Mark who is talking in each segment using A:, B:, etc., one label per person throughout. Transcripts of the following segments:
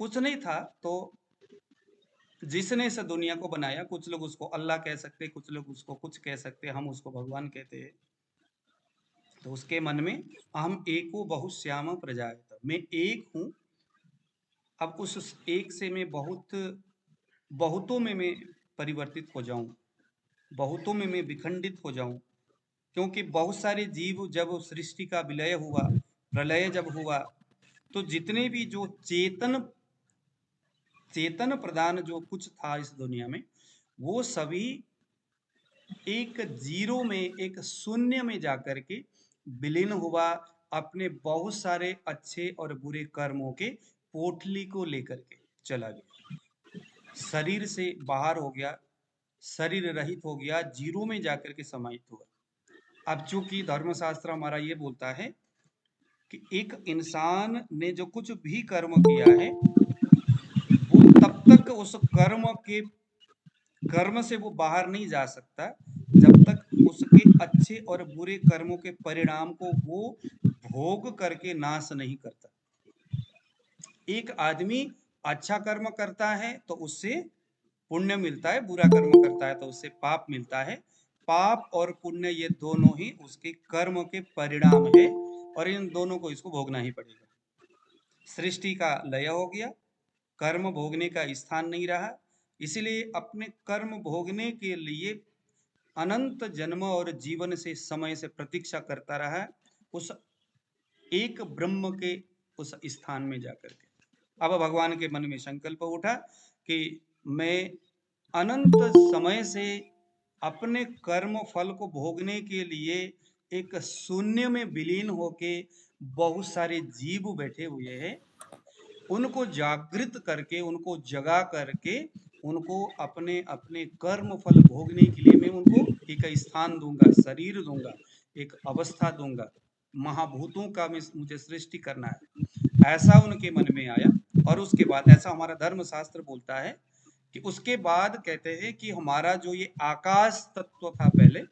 A: कुछ नहीं था। तो जिसने इस दुनिया को बनाया, कुछ लोग उसको अल्लाह कह सकते, कुछ लोग उसको कुछ कह सकते, हम उसको भगवान कहते हैं। तो उसके मन में अहम एको बहुश्याम प्रजायत, मैं एक हूँ। अब उस एक से मैं बहुतों में मैं परिवर्तित हो जाऊं, बहुतों में मैं विखंडित हो जाऊं। क्योंकि बहुत सारे जीव, जब सृष्टि का विलय हुआ, प्रलय जब हुआ, तो जितने भी जो चेतन चेतन प्रदान जो कुछ था इस दुनिया में, वो सभी एक जीरो में, एक शून्य में जाकर के विलीन हुआ, अपने बहुत सारे अच्छे और बुरे कर्मों के पोटली को लेकर के चला गया, शरीर से बाहर हो गया, शरीर रहित हो गया, जीरो में जाकर के समाहित हुआ। अब चूंकि धर्मशास्त्र हमारा ये बोलता है कि एक इंसान ने जो कुछ भी कर्म किया है, वो तब तक उस कर्म से वो बाहर नहीं जा सकता, जब तक उसके अच्छे और बुरे कर्मों के परिणाम को वो भोग करके नाश नहीं करता। एक आदमी अच्छा कर्म करता है तो उससे पुण्य मिलता है, बुरा कर्म करता है तो उससे पाप मिलता है। पाप और पुण्य ये दोनों ही उसके कर्म के परिणाम है, और इन दोनों को इसको भोगना ही पड़ेगा। सृष्टि का लय हो गया, कर्म भोगने का स्थान नहीं रहा, इसलिए अपने कर्म भोगने के लिए अनंत जन्म और जीवन से समय से प्रतीक्षा करता रहा, उस एक ब्रह्म के उस स्थान में जाकर के। अब भगवान के मन में संकल्प उठा कि मैं अनंत समय से अपने कर्म फल को भोगने के लिए एक शून्य में विलीन होके बहुत सारे जीव बैठे हुए हैं, उनको जागृत करके, उनको जगा करके, उनको अपने अपने कर्म फल भोगने के लिए मैं उनको एक स्थान दूंगा, शरीर दूंगा, एक अवस्था दूंगा, महाभूतों का मुझे सृष्टि करना है, ऐसा उनके मन में आया। और उसके बाद ऐसा हमारा धर्म शास्त्र बोलता है कि उसके बाद कहते हैं कि हमारा जो ये आकाश तत्व था, पहले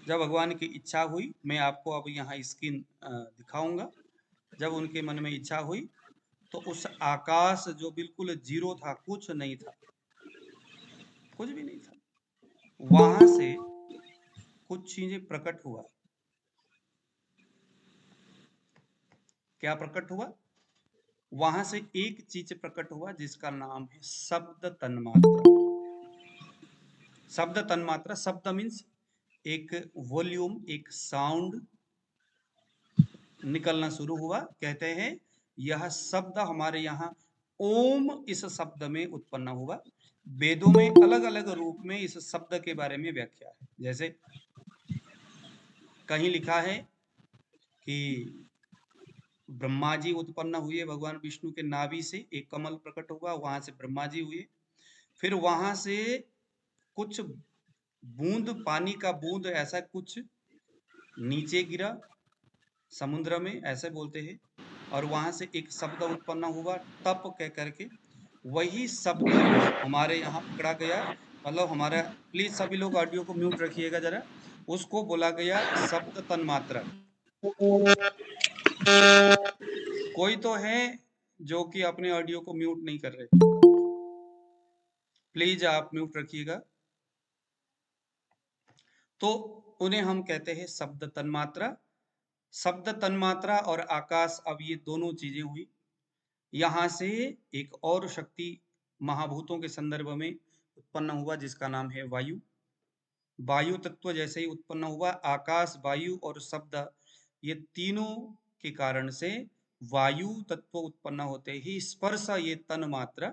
A: जब भगवान की इच्छा हुई, मैं आपको अब यहाँ स्क्रीन दिखाऊंगा, जब उनके मन में इच्छा हुई तो उस आकाश जो बिल्कुल जीरो था, कुछ नहीं था, कुछ भी नहीं था, वहां से कुछ चीजें प्रकट हुआ। क्या प्रकट हुआ? वहां से एक चीज प्रकट हुआ जिसका नाम है शब्द तन्मात्रा। शब्द तन्मात्रा, शब्द मीन्स एक वॉल्यूम, एक साउंड निकलना शुरू हुआ। कहते हैं यह शब्द हमारे यहाँ ओम इस शब्द में उत्पन्न हुआ। वेदों में अलग अलग रूप में इस शब्द के बारे में व्याख्या है। जैसे कहीं लिखा है कि ब्रह्मा जी उत्पन्न हुए, भगवान विष्णु के नाभि से एक कमल प्रकट हुआ, वहां से ब्रह्मा जी हुए, फिर वहां से कुछ बूंद, पानी का बूंद ऐसा कुछ नीचे गिरा समुद्र में, ऐसे बोलते हैं, और वहां से एक शब्द उत्पन्न हुआ तप कह करके। वही शब्द हमारे यहाँ पकड़ा गया, मतलब हमारा, प्लीज सभी लोग ऑडियो को म्यूट रखिएगा जरा, उसको बोला गया शब्द तन्मात्रा। कोई तो है जो कि अपने ऑडियो को म्यूट नहीं कर रहे, प्लीज आप म्यूट रखिएगा। तो उन्हें हम कहते हैं शब्द तन्मात्रा। शब्द तन्मात्रा और आकाश, अब ये दोनों चीजें हुई। यहां से एक और शक्ति महाभूतों के संदर्भ में उत्पन्न हुआ जिसका नाम है वायु। वायु तत्व जैसे ही उत्पन्न हुआ, आकाश, वायु और शब्द, ये तीनों के कारण से वायु तत्व उत्पन्न होते ही स्पर्श, ये तन मात्रा,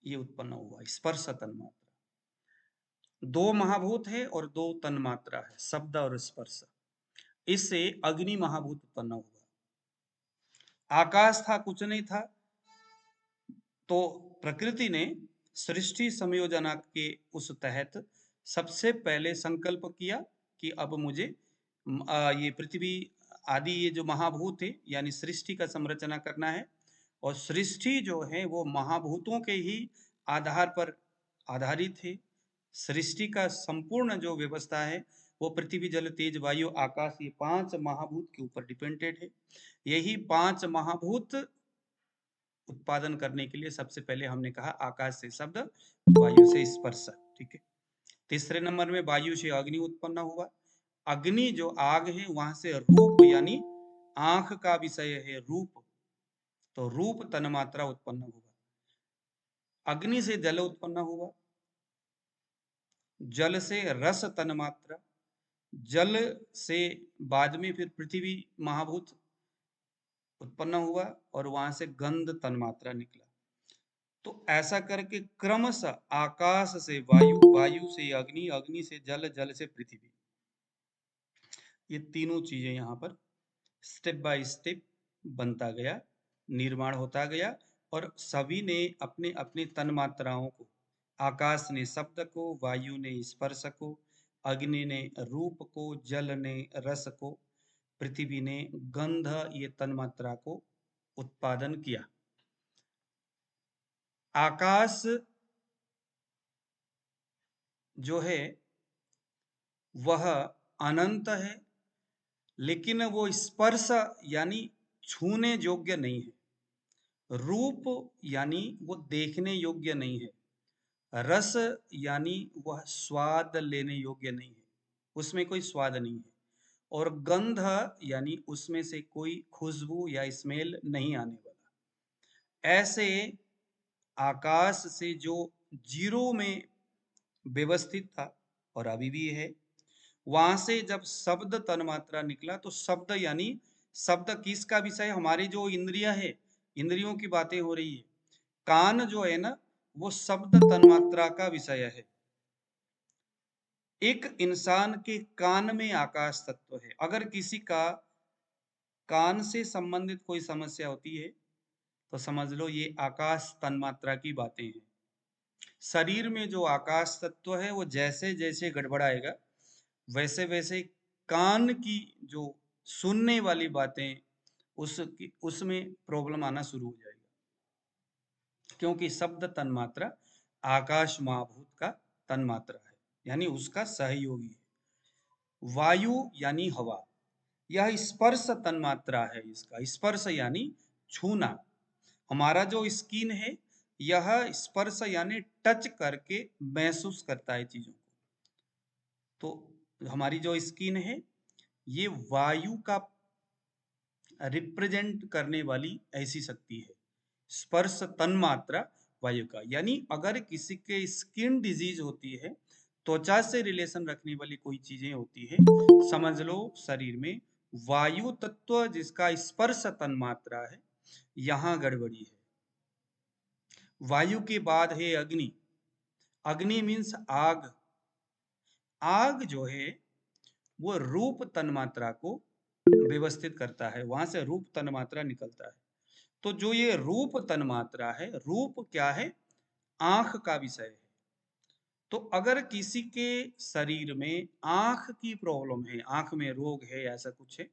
A: ये उत्पन्न हुआ स्पर्श तन मात्रा। दो महाभूत है और दो तन मात्रा है, शब्द और स्पर्श। इससे अग्नि महाभूत उत्पन्न हुआ। आकाश था, कुछ नहीं था, तो प्रकृति ने सृष्टि संयोजना के उस तहत सबसे पहले संकल्प किया कि अब मुझे ये पृथ्वी आदि, ये जो महाभूत है, यानी सृष्टि का संरचना करना है। और सृष्टि जो है वो महाभूतों के ही आधार पर आधारित है। सृष्टि का संपूर्ण जो व्यवस्था है वो पृथ्वी, जल, तेज, वायु, आकाश, ये पांच महाभूत के ऊपर डिपेंडेड है। यही पांच महाभूत उत्पादन करने के लिए सबसे पहले हमने कहा आकाश से शब्द, वायु से स्पर्श। ठीक है। तीसरे नंबर में वायु से अग्नि उत्पन्न हुआ। अग्नि जो आग है वहां से रूप यानी आंख का विषय है रूप, तो रूप तन्मात्रा उत्पन्न हुआ। अग्नि से जल उत्पन्न हुआ, जल से रस तन्मात्रा, जल से बाद में फिर पृथ्वी महाभूत उत्पन्न हुआ और वहां से गंध तन्मात्रा निकला। तो ऐसा करके क्रमशः आकाश से वायु, वायु से अग्नि, अग्नि से जल, जल से पृथ्वी, ये तीनों चीजें यहाँ पर स्टेप बाय स्टेप बनता गया, निर्माण होता गया और सभी ने अपने अपने तन्मात्राओं को, आकाश ने शब्द को, वायु ने स्पर्श को, अग्नि ने रूप को, जल ने रस को, पृथ्वी ने गंध, ये तन्मात्रा को उत्पादन किया। आकाश जो है वह अनंत है, लेकिन वो स्पर्श यानी छूने योग्य नहीं है। रूप यानी वो देखने योग्य नहीं है। रस यानी वह स्वाद लेने योग्य नहीं है, उसमें कोई स्वाद नहीं है। और गंध यानी उसमें से कोई खुशबू या स्मेल नहीं आने वाला। ऐसे आकाश से जो जीरो में व्यवस्थित था और अभी भी है, वहां से जब शब्द तन्मात्रा निकला तो शब्द यानी शब्द किसका विषय? हमारी जो इंद्रियां है, इंद्रियों की बातें हो रही है। कान जो है ना, वो शब्द तन्मात्रा का विषय है। एक इंसान के कान में आकाश तत्व है। अगर किसी का कान से संबंधित कोई समस्या होती है तो समझ लो ये आकाश तन्मात्रा की बातें हैं। शरीर में जो आकाश तत्व है वो जैसे जैसे गड़बड़ाएगा वैसे वैसे कान की जो सुनने वाली बातें उसमें प्रॉब्लम आना शुरू हो जाएगा, क्योंकि शब्द तन्मात्रा आकाश महाभूत का तन्मात्रा है, यानी उसका सहयोगी है। वायु यानी हवा, यह स्पर्श तन्मात्रा है। इसका स्पर्श यानी छूना। हमारा जो स्किन है यह स्पर्श यानी टच करके महसूस करता है चीजों को। तो हमारी जो स्किन है ये वायु का रिप्रेजेंट करने वाली ऐसी शक्ति है। स्पर्श तन्मात्रा वायु का, यानी अगर किसी के स्किन डिजीज होती है, त्वचा से रिलेशन रखने वाली कोई चीजें होती है, समझ लो शरीर में वायु तत्व जिसका स्पर्श तन्मात्रा है, यहां गड़बड़ी है। वायु के बाद है अग्नि। अग्नि मीन्स आग। आग जो है वो रूप तन्मात्रा को व्यवस्थित करता है, वहां से रूप तन्मात्रा निकलता है। तो जो ये रूप तन्मात्रा है, रूप क्या है? आंख का विषय है। तो अगर किसी के शरीर में आंख की प्रॉब्लम है, आंख में रोग है, ऐसा कुछ है,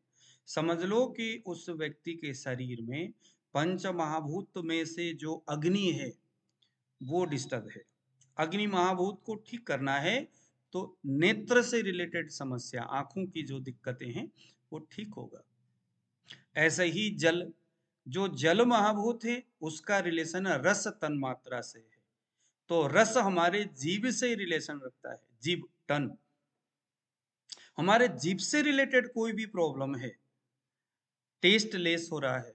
A: समझ लो कि उस व्यक्ति के शरीर में पंच महाभूत में से जो अग्नि है वो डिस्टर्ब है। अग्नि महाभूत को ठीक करना है तो नेत्र से रिलेटेड समस्या, आंखों की जो दिक्कतें हैं वो ठीक होगा। ऐसे ही जल, जो जल महाभूत है उसका रिलेशन रस तन्मात्रा से है। तो रस हमारे जीभ से रिलेशन रखता है, जीभ टन। हमारे जीभ से रिलेटेड कोई भी प्रॉब्लम है, टेस्ट लेस हो रहा है,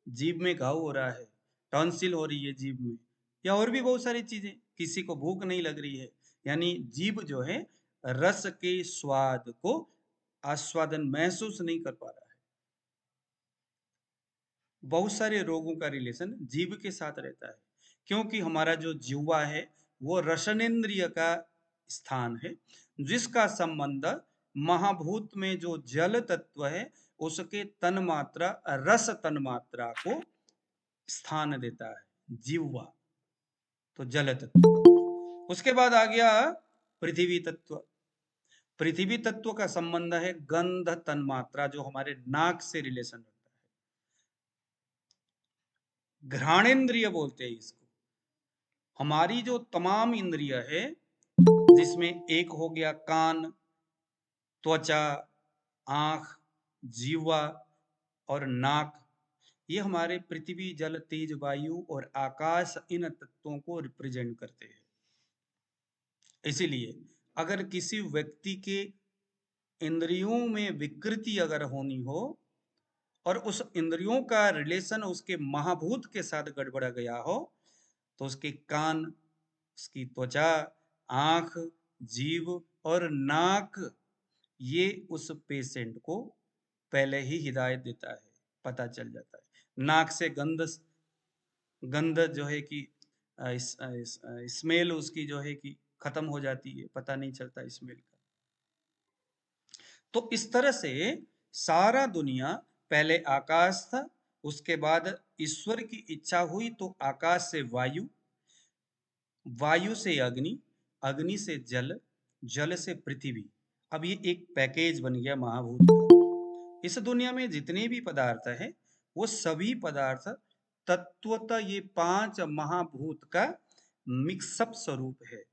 A: जीभ में घाव हो रहा है, टॉन्सिल हो रही है जीभ में, या और भी बहुत सारी चीजें, किसी को भूख नहीं लग रही है, यानी जीभ जो है रस के स्वाद को आस्वादन महसूस नहीं कर पा रहा है। बहुत सारे रोगों का रिलेशन जीभ के साथ रहता है, क्योंकि हमारा जो जिह्वा है वो रसनेन्द्रिय का स्थान है, जिसका संबंध महाभूत में जो जल तत्व है उसके तन्मात्रा रस तन्मात्रा को स्थान देता है, जिह्वा। तो जल तत्व। उसके बाद आ गया पृथ्वी तत्व। पृथ्वी तत्व का संबंध है गंध तन्मात्रा, जो हमारे नाक से रिलेशन रखता है। घ्राणेन्द्रिय बोलते हैं इसको। हमारी जो तमाम इंद्रिय है, जिसमें एक हो गया कान, त्वचा, आंख, जीवा और नाक, ये हमारे पृथ्वी, जल, तेज, वायु और आकाश, इन तत्वों को रिप्रेजेंट करते हैं। इसीलिए अगर किसी व्यक्ति के इंद्रियों में विकृति अगर होनी हो और उस इंद्रियों का रिलेशन उसके महाभूत के साथ गड़बड़ा गया हो, तो उसके कान, उसकी त्वचा, आंख, जीभ और नाक, ये उस पेशेंट को पहले ही हिदायत देता है, पता चल जाता है। नाक से गंध, गंध जो है कि स्मेल उसकी जो है कि खत्म हो जाती है, पता नहीं चलता स्मेल का। तो इस तरह से सारा दुनिया, पहले आकाश था, उसके बाद ईश्वर की इच्छा हुई तो आकाश से वायु, वायु से अग्नि, अग्नि से जल, जल से पृथ्वी। अब ये एक पैकेज बन गया महाभूत का। इस दुनिया में जितने भी पदार्थ हैं, वो सभी पदार्थ तत्वतः ये 5 महाभूत का मिक्सअप स्वरूप है।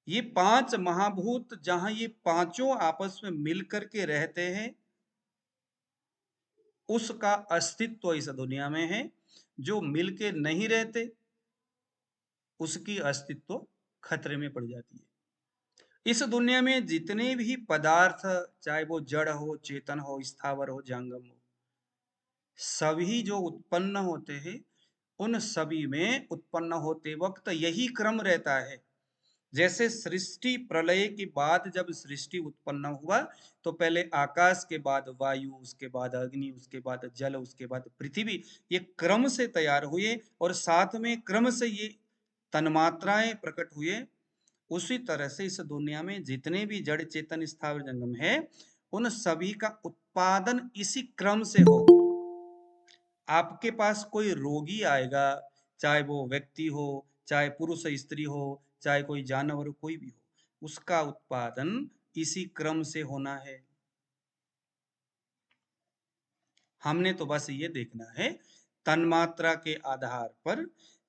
A: ये 5 महाभूत जहां ये पांचों आपस में मिलकर के रहते हैं, उसका अस्तित्व इस दुनिया में है। जो मिलके नहीं रहते, उसकी अस्तित्व खतरे में पड़ जाती है। इस दुनिया में जितने भी पदार्थ, चाहे वो जड़ हो, चेतन हो, स्थावर हो, जंगम हो, सभी जो उत्पन्न होते हैं, उन सभी में उत्पन्न होते वक्त यही क्रम रहता है। जैसे सृष्टि प्रलय के बाद जब सृष्टि उत्पन्न हुआ, तो पहले आकाश के बाद वायु, उसके बाद अग्नि, उसके बाद जल, उसके बाद पृथ्वी, ये क्रम से तैयार हुए और साथ में क्रम से ये तन्मात्राएं प्रकट हुए। उसी तरह से इस दुनिया में जितने भी जड़, चेतन, स्थावर, जंगम है, उन सभी का उत्पादन इसी क्रम से हो। आपके पास कोई रोगी आएगा, चाहे वो व्यक्ति हो, चाहे पुरुष स्त्री हो, चाहे कोई जानवर, कोई भी हो, उसका उत्पादन इसी क्रम से होना है। हमने तो बस ये देखना है तन्मात्रा के आधार पर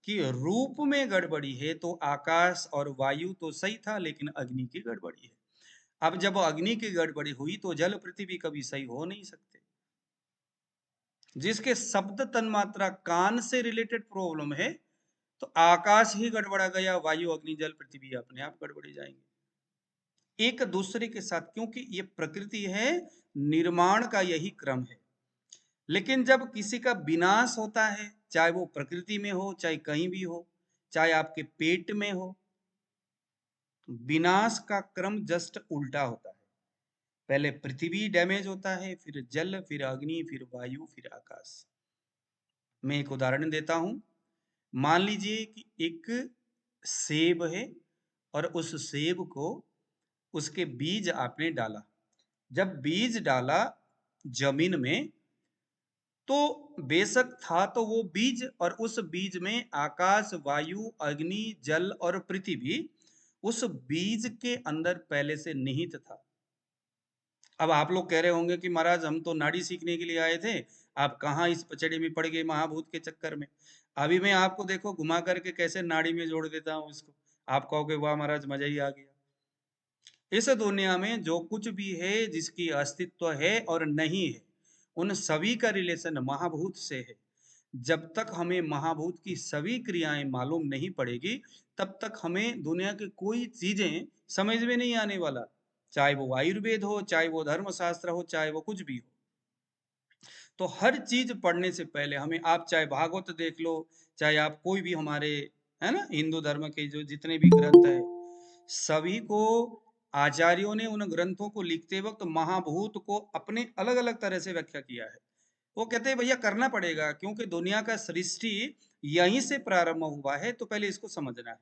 A: कि रूप में गड़बड़ी है तो आकाश और वायु तो सही था, लेकिन अग्नि की गड़बड़ी है। अब जब अग्नि की गड़बड़ी हुई तो जल, पृथ्वी कभी सही हो नहीं सकते। जिसके शब्द तन्मात्रा कान से रिलेटेड प्रॉब्लम है, तो आकाश ही गड़बड़ा गया, वायु, अग्नि, जल, पृथ्वी अपने आप गड़बड़ी जाएंगे एक दूसरे के साथ, क्योंकि ये प्रकृति है, निर्माण का यही क्रम है। लेकिन जब किसी का विनाश होता है, चाहे वो प्रकृति में हो, चाहे कहीं भी हो, चाहे आपके पेट में हो, तो विनाश का क्रम जस्ट उल्टा होता है। पहले पृथ्वी डैमेज होता है, फिर जल, फिर अग्नि, फिर वायु, फिर आकाश। मैं एक उदाहरण देता हूं। मान लीजिए कि एक सेब है और उस सेब को, उसके बीज आपने डाला। जब बीज डाला जमीन में, तो बेशक था तो वो बीज, और उस बीज में आकाश, वायु, अग्नि, जल और पृथ्वी उस बीज के अंदर पहले से निहित था। अब आप लोग कह रहे होंगे कि महाराज हम तो नाड़ी सीखने के लिए आए थे, आप कहाँ इस पचड़े में पड़ गए महाभूत के चक्कर में। अभी मैं आपको देखो घुमा करके कैसे नाड़ी में जोड़ देता हूँ इसको, आप कहोगे वाह महाराज मजा ही आ गया। इस दुनिया में जो कुछ भी है, जिसकी अस्तित्व है और नहीं है, उन सभी का रिलेशन महाभूत से है। जब तक हमें महाभूत की सभी क्रियाएं मालूम नहीं पड़ेगी, तब तक हमें दुनिया की कोई चीजें समझ में नहीं आने वाला। चाहे वो आयुर्वेद हो, चाहे वो धर्मशास्त्र हो, चाहे वो कुछ भी हो। तो हर चीज पढ़ने से पहले हमें, आप चाहे भागवत देख लो, चाहे आप कोई भी हमारे, है ना, हिंदू धर्म के जो जितने भी ग्रंथ है, सभी को आचार्यों ने उन ग्रंथों को लिखते वक्त महाभूत को अपने अलग अलग तरह से व्याख्या किया है। वो कहते हैं भैया करना पड़ेगा, क्योंकि दुनिया का सृष्टि यहीं से प्रारंभ हुआ है, तो पहले इसको समझना है।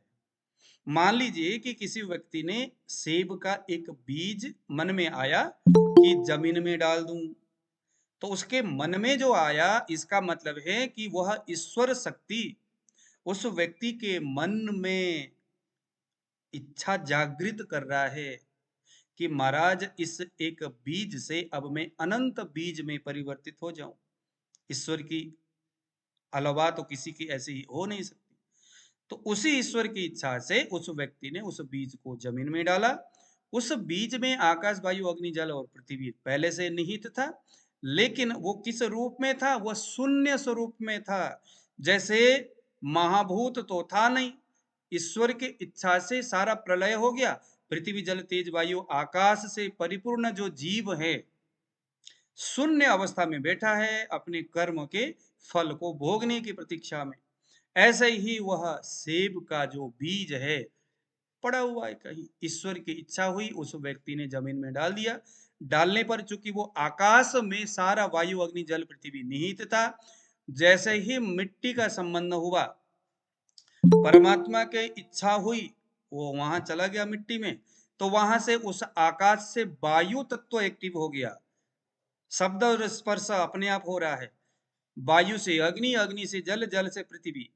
A: मान लीजिए कि किसी व्यक्ति ने सेब का एक बीज मन में आया कि जमीन में डाल दूं, तो उसके मन में जो आया, इसका मतलब है कि वह ईश्वर शक्ति उस व्यक्ति के मन में इच्छा जागृत कर रहा है कि महाराज इस एक बीज से अब मैं अनंत बीज में परिवर्तित हो जाऊं। ईश्वर की अलावा तो किसी की ऐसी ही हो नहीं सकती। तो उसी ईश्वर की इच्छा से उस व्यक्ति ने उस बीज को जमीन में डाला। उस बीज में आकाश, वायु, अग्नि, जल और पृथ्वी पहले से निहित था, लेकिन वो किस रूप में था? वह शून्य स्वरूप में था। जैसे महाभूत तो था नहीं, ईश्वर की इच्छा से सारा प्रलय हो गया, पृथ्वी जल तेज वायु आकाश से परिपूर्ण जो जीव है शून्य अवस्था में बैठा है अपने कर्म के फल को भोगने की प्रतीक्षा में। ऐसे ही वह सेब का जो बीज है पड़ा हुआ है कहीं, ईश्वर की इच्छा हुई उस व्यक्ति ने जमीन में डाल दिया। डालने पर चूंकि वो आकाश में सारा वायु अग्नि जल पृथ्वी निहित था, जैसे ही मिट्टी का संबंध हुआ, परमात्मा के इच्छा हुई, वो वहां चला गया मिट्टी में, तो वहां से उस आकाश से वायु तत्व एक्टिव हो गया। शब्द और स्पर्श अपने आप हो रहा है, वायु से अग्नि, अग्नि से जल, जल से पृथ्वी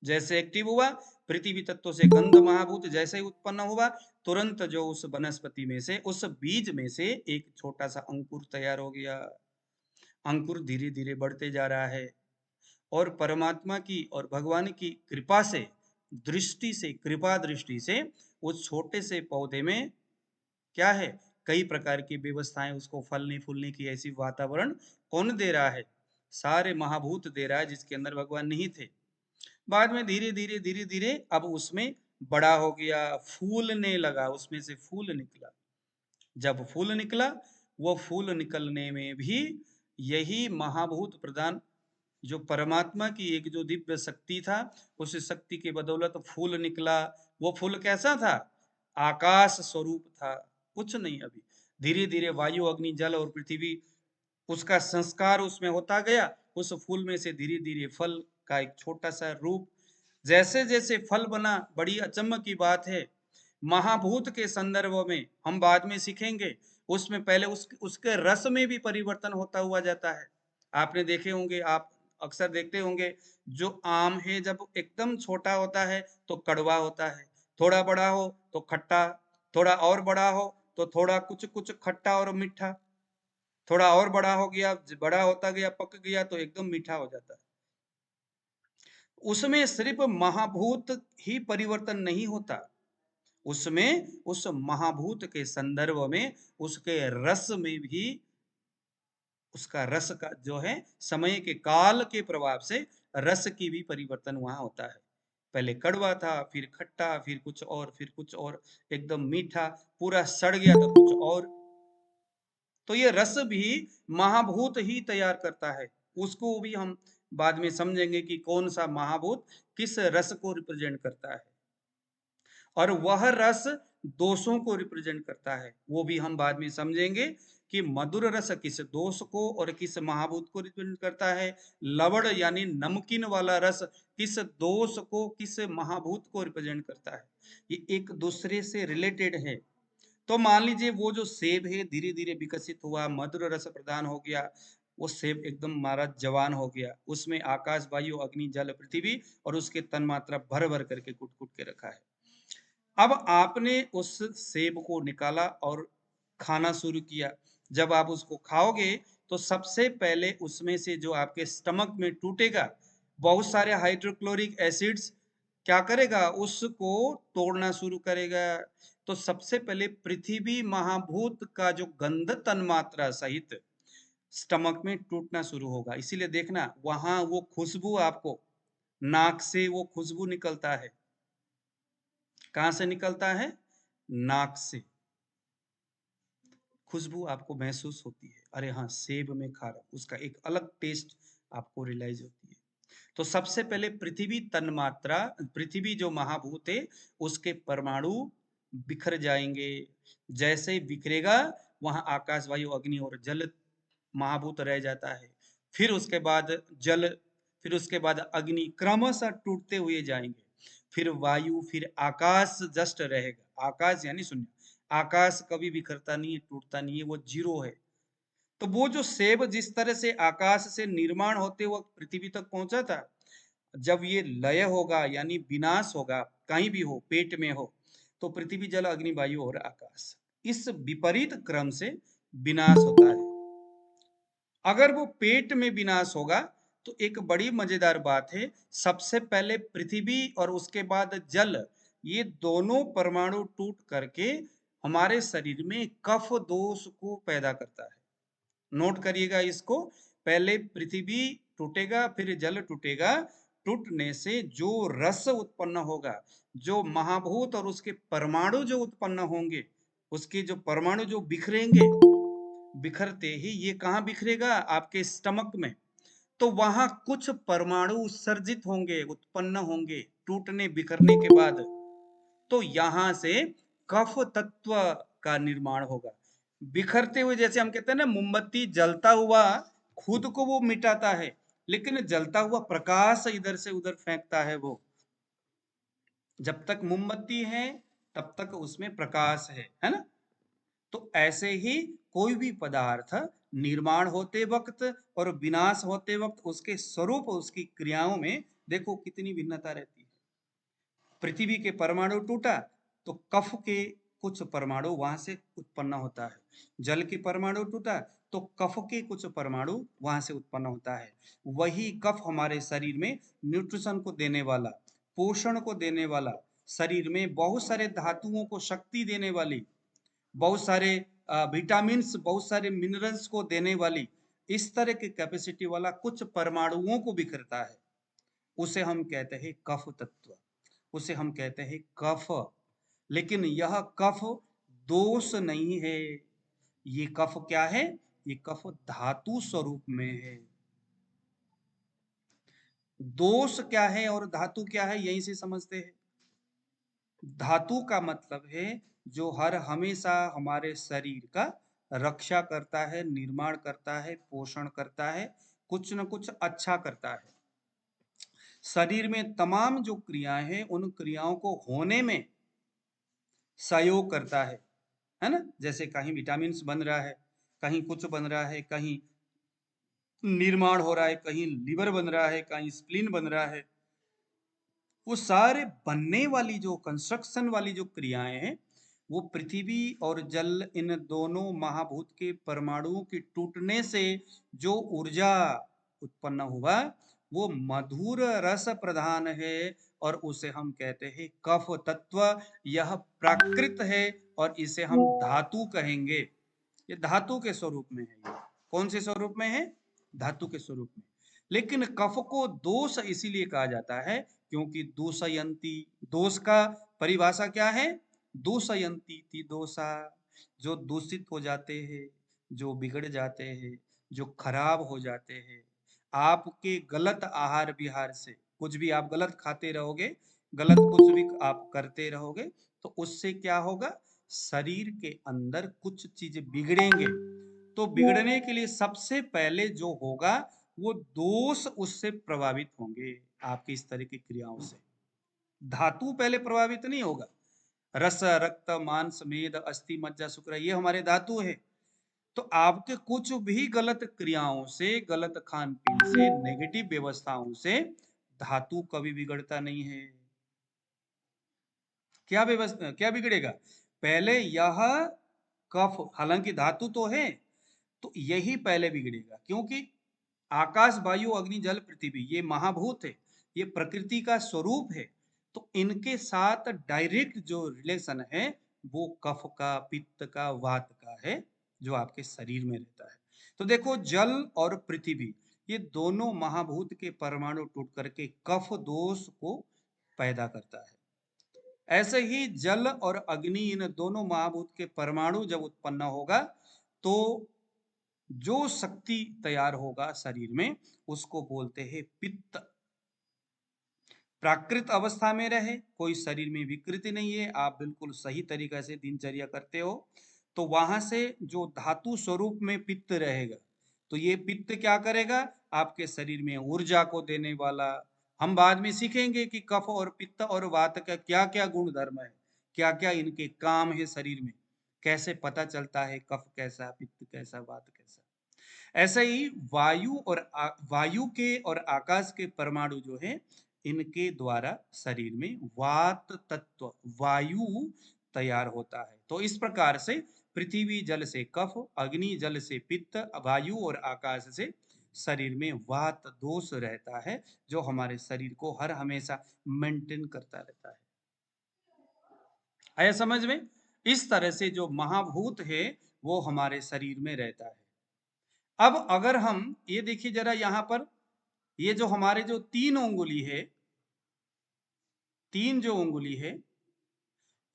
A: जैसे एक्टिव हुआ, पृथ्वी तत्व से गंध महाभूत जैसे ही उत्पन्न हुआ, तुरंत जो उस वनस्पति में से, उस बीज में से एक छोटा सा अंकुर तैयार हो गया। अंकुर धीरे धीरे बढ़ते जा रहा है और परमात्मा की और भगवान की कृपा से, दृष्टि से, कृपा दृष्टि से उस छोटे से पौधे में क्या है, कई प्रकार की व्यवस्थाएं, उसको फलने फूलने की ऐसी वातावरण कौन दे रहा है? सारे महाभूत दे रहा है, जिसके अंदर भगवान नहीं थे। बाद में धीरे धीरे धीरे धीरे अब उसमें बड़ा हो गया, फूलने लगा, उसमें से फूल निकला। जब फूल निकला, वो फूल निकलने में भी यही महाभूत प्रदान जो परमात्मा की एक जो दिव्य शक्ति था, उस शक्ति के बदौलत फूल निकला। वो फूल कैसा था? आकाश स्वरूप था, कुछ नहीं। अभी धीरे धीरे वायु अग्नि जल और पृथ्वी, उसका संस्कार उसमें होता गया। उस फूल में से धीरे धीरे फल का एक छोटा सा रूप, जैसे जैसे फल बना। बड़ी अचम्म की बात है, महाभूत के संदर्भ में हम बाद में सीखेंगे, उसमें पहले उसके रस में भी परिवर्तन होता हुआ जाता है। आपने देखे होंगे, आप अक्सर देखते होंगे, जो आम है जब एकदम छोटा होता है तो कड़वा होता है, थोड़ा बड़ा हो तो खट्टा, थोड़ा और बड़ा हो तो थोड़ा कुछ कुछ खट्टा और मीठा, थोड़ा और बड़ा हो गया, बड़ा होता गया, पक गया तो एकदम मीठा हो जाता है। उसमें सिर्फ महाभूत ही परिवर्तन नहीं होता, उसमें उस महाभूत के संदर्भ में उसके रस में भी, उसका रस का जो है समय के काल के प्रभाव से रस की भी परिवर्तन वहां होता है। पहले कड़वा था, फिर खट्टा, फिर कुछ और, फिर कुछ और, एकदम मीठा, पूरा सड़ गया तो कुछ और। तो ये रस भी महाभूत ही तैयार करता है। उसको भी हम बाद में समझेंगे कि कौन सा महाभूत किस रस को रिप्रेजेंट करता है, और वह रस दोषों को रिप्रेजेंट करता है। वो भी हम बाद में समझेंगे कि मधुर रस किस दोष को और किस महाभूत को रिप्रेजेंट करता है, लवण यानी नमकीन वाला रस किस दोष को, किस महाभूत को रिप्रेजेंट करता है। ये एक दूसरे से रिलेटेड है। तो मान लीजिए वो जो सेब है धीरे धीरे विकसित हुआ, मधुर रस प्रदान हो गया, वो सेब एकदम मारा जवान हो गया, उसमें आकाश वायु अग्नि जल पृथ्वी और उसके तन्मात्रा भर भर करके कुट कुट के रखा है। अब आपने उस सेब को निकाला और खाना शुरू किया। जब आप उसको खाओगे तो सबसे पहले उसमें से जो आपके स्टमक में टूटेगा, बहुत सारे हाइड्रोक्लोरिक एसिड्स क्या करेगा, उसको तोड़ना शुरू करेगा। तो सबसे पहले पृथ्वी महाभूत का जो गंध तन्मात्रा सहित स्टमक में टूटना शुरू होगा। इसीलिए देखना वहां वो खुशबू, आपको नाक से वो खुशबू निकलता है। कहां से निकलता है? नाक से खुशबू आपको महसूस होती है। अरे हाँ, सेब में खा रहा हूं, उसका एक अलग टेस्ट आपको रियलाइज होती है। तो सबसे पहले पृथ्वी तन्मात्रा, पृथ्वी जो महाभूत है उसके परमाणु बिखर जाएंगे। जैसे बिखरेगा वहां आकाश वायु अग्नि और जल महाभूत रह जाता है। फिर उसके बाद जल, फिर उसके बाद अग्नि क्रमशः टूटते हुए जाएंगे, फिर वायु, फिर आकाश जस्ट रहेगा। आकाश यानी शून्य, आकाश कभी बिखरता नहीं है, टूटता नहीं है, वो जीरो है। तो वो जो सेब जिस तरह से आकाश से निर्माण होते वक्त पृथ्वी तक पहुंचा था, जब ये लय होगा यानी विनाश होगा, कहीं भी हो, पेट में हो, तो पृथ्वी जल अग्नि वायु और आकाश, इस विपरीत क्रम से विनाश होता है। अगर वो पेट में विनाश होगा तो एक बड़ी मजेदार बात है, सबसे पहले पृथ्वी और उसके बाद जल, ये दोनों परमाणु टूट करके हमारे शरीर में कफ दोष को पैदा करता है। नोट करिएगा इसको। पहले पृथ्वी टूटेगा, फिर जल टूटेगा। टूटने से जो रस उत्पन्न होगा, जो महाभूत और उसके परमाणु जो उत्पन्न होंगे, उसके जो परमाणु जो बिखरेंगे, बिखरते ही ये कहाँ बिखरेगा? आपके स्टमक में। तो वहां कुछ परमाणु उत्सर्जित होंगे, उत्पन्न होंगे टूटने बिखरने के बाद। तो यहां से कफ तत्व का निर्माण होगा। बिखरते हुए, जैसे हम कहते हैं ना, मोमबत्ती जलता हुआ खुद को वो मिटाता है, लेकिन जलता हुआ प्रकाश इधर से उधर फेंकता है वो। जब तक मोमबत्ती है तब तक उसमें प्रकाश है ना? तो ऐसे ही कोई भी पदार्थ निर्माण होते वक्त और विनाश होते वक्त उसके स्वरूप, उसकी क्रियाओं में देखो कितनी भिन्नता रहती है। पृथ्वी के परमाणु टूटा तो कफ के कुछ परमाणु वहां से उत्पन्न होता है। जल के परमाणु टूटा तो कफ के कुछ परमाणु वहां से उत्पन्न होता है। वही कफ हमारे शरीर में न्यूट्रिशन को देने वाला, पोषण को देने वाला, शरीर में बहुत सारे धातुओं को शक्ति देने वाली, बहुत सारे विटामिन, बहुत सारे मिनरल्स को देने वाली, इस तरह की कैपेसिटी वाला कुछ परमाणुओं को बिखरता है। उसे हम कहते हैं कफ तत्व, उसे हम कहते हैं कफ। लेकिन यह कफ दोष नहीं है। ये कफ क्या है? ये कफ धातु स्वरूप में है। दोष क्या है और धातु क्या है, यहीं से समझते हैं। धातु का मतलब है जो हर हमेशा हमारे शरीर का रक्षा करता है, निर्माण करता है, पोषण करता है, कुछ न कुछ अच्छा करता है। शरीर में तमाम जो क्रियाएं हैं उन क्रियाओं को होने में सहयोग करता है ना? जैसे कहीं विटामिन बन रहा है, कहीं कुछ बन रहा है, कहीं निर्माण हो रहा है, कहीं लिवर बन रहा है, कहीं स्प्लीन बन रहा है। वो सारे बनने वाली जो कंस्ट्रक्शन वाली जो क्रियाएं हैं, वो पृथ्वी और जल, इन दोनों महाभूत के परमाणुओं के टूटने से जो ऊर्जा उत्पन्न हुआ, वो मधुर रस प्रधान है और उसे हम कहते हैं कफ तत्व। यह प्राकृत है और इसे हम धातु कहेंगे। ये धातु के स्वरूप में है। ये कौन से स्वरूप में है? धातु के स्वरूप में। लेकिन कफ को दोष इसीलिए कहा जाता है क्योंकि दूषयंती, दोष का परिभाषा क्या है? दूषयंती ति दोषा, जो दूषित हो जाते हैं, जो बिगड़ जाते हैं, जो खराब हो जाते हैं आपके गलत आहार विहार से। कुछ भी आप गलत खाते रहोगे, गलत कुछ भी आप करते रहोगे, तो उससे क्या होगा? शरीर के अंदर कुछ चीजें बिगड़ेंगे। तो बिगड़ने के लिए सबसे पहले जो होगा, वो दोष उससे प्रभावित होंगे, आपकी इस तरह की क्रियाओं से। धातु पहले प्रभावित नहीं होगा। रस, रक्त, मांस, मेद, अस्थि, मज्जा, शुक्र, ये हमारे धातु है। तो आपके कुछ भी गलत क्रियाओं से, गलत खान पीन से, नेगेटिव व्यवस्थाओं से धातु कभी बिगड़ता नहीं है। क्या व्यवस्था, क्या बिगड़ेगा? पहले यह कफ, हालांकि धातु तो है, तो यही पहले बिगड़ेगा, क्योंकि आकाश, वायु, अग्नि, जल, पृथ्वी ये महाभूत है, ये प्रकृति का स्वरूप है। तो इनके साथ डायरेक्ट जो रिलेशन है वो कफ का, पित्त का, वात का है, जो आपके शरीर में रहता है। तो देखो, जल और पृथ्वी ये दोनों महाभूत के परमाणु टूट करके कफ दोष को पैदा करता है। ऐसे ही जल और अग्नि, इन दोनों महाभूत के परमाणु जब उत्पन्न होगा तो जो शक्ति तैयार होगा शरीर में, उसको बोलते हैं पित्त। प्राकृत अवस्था में रहे, कोई शरीर में विकृति नहीं है, आप बिल्कुल सही तरीके से दिनचर्या करते हो, तो वहां से जो धातु स्वरूप में पित्त रहेगा, तो ये पित्त क्या करेगा? आपके शरीर में ऊर्जा को देने वाला। हम बाद में सीखेंगे कि कफ और पित्त और वात का क्या क्या गुण धर्म है, क्या क्या इनके काम है शरीर में, कैसे पता चलता है कफ कैसा, पित्त कैसा, वात कैसा। ऐसे ही वायु के और आकाश के परमाणु जो है, इनके द्वारा शरीर में वात तत्व, वायु तैयार होता है। तो इस प्रकार से पृथ्वी जल से कफ, अग्नि जल से पित्त, वायु और आकाश से शरीर में वात दोष रहता है, जो हमारे शरीर को हर हमेशा मेंटेन करता रहता है। आया समझ में? इस तरह से जो महाभूत है वो हमारे शरीर में रहता है। अब अगर हम ये देखिए जरा यहां पर, ये जो हमारे जो तीन उंगली है, तीन जो उंगली है,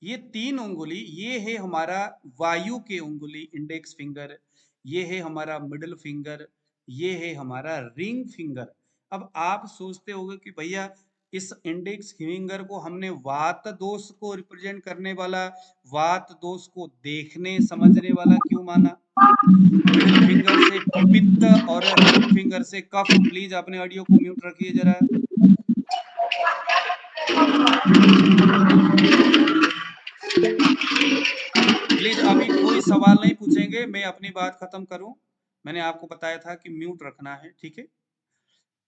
A: ये तीन उंगली, ये है हमारा वायु के उंगली इंडेक्स फिंगर, ये है हमारा मिडिल फिंगर, ये है हमारा रिंग फिंगर। अब आप सोचते होंगे कि भैया इस इंडेक्स फिंगर को हमने वात दोष को रिप्रेजेंट करने वाला, वात दोष को देखने समझने वाला क्यों माना? मिडिल फिंगर से पित्त और रिंग फिंगर से कफ। प्लीज अपने ऑडियो को म्यूट रखिए जरा। प्लीज अभी कोई सवाल नहीं पूछेंगे, मैं अपनी बात खत्म करूं। मैंने आपको बताया था कि म्यूट रखना है, ठीक है?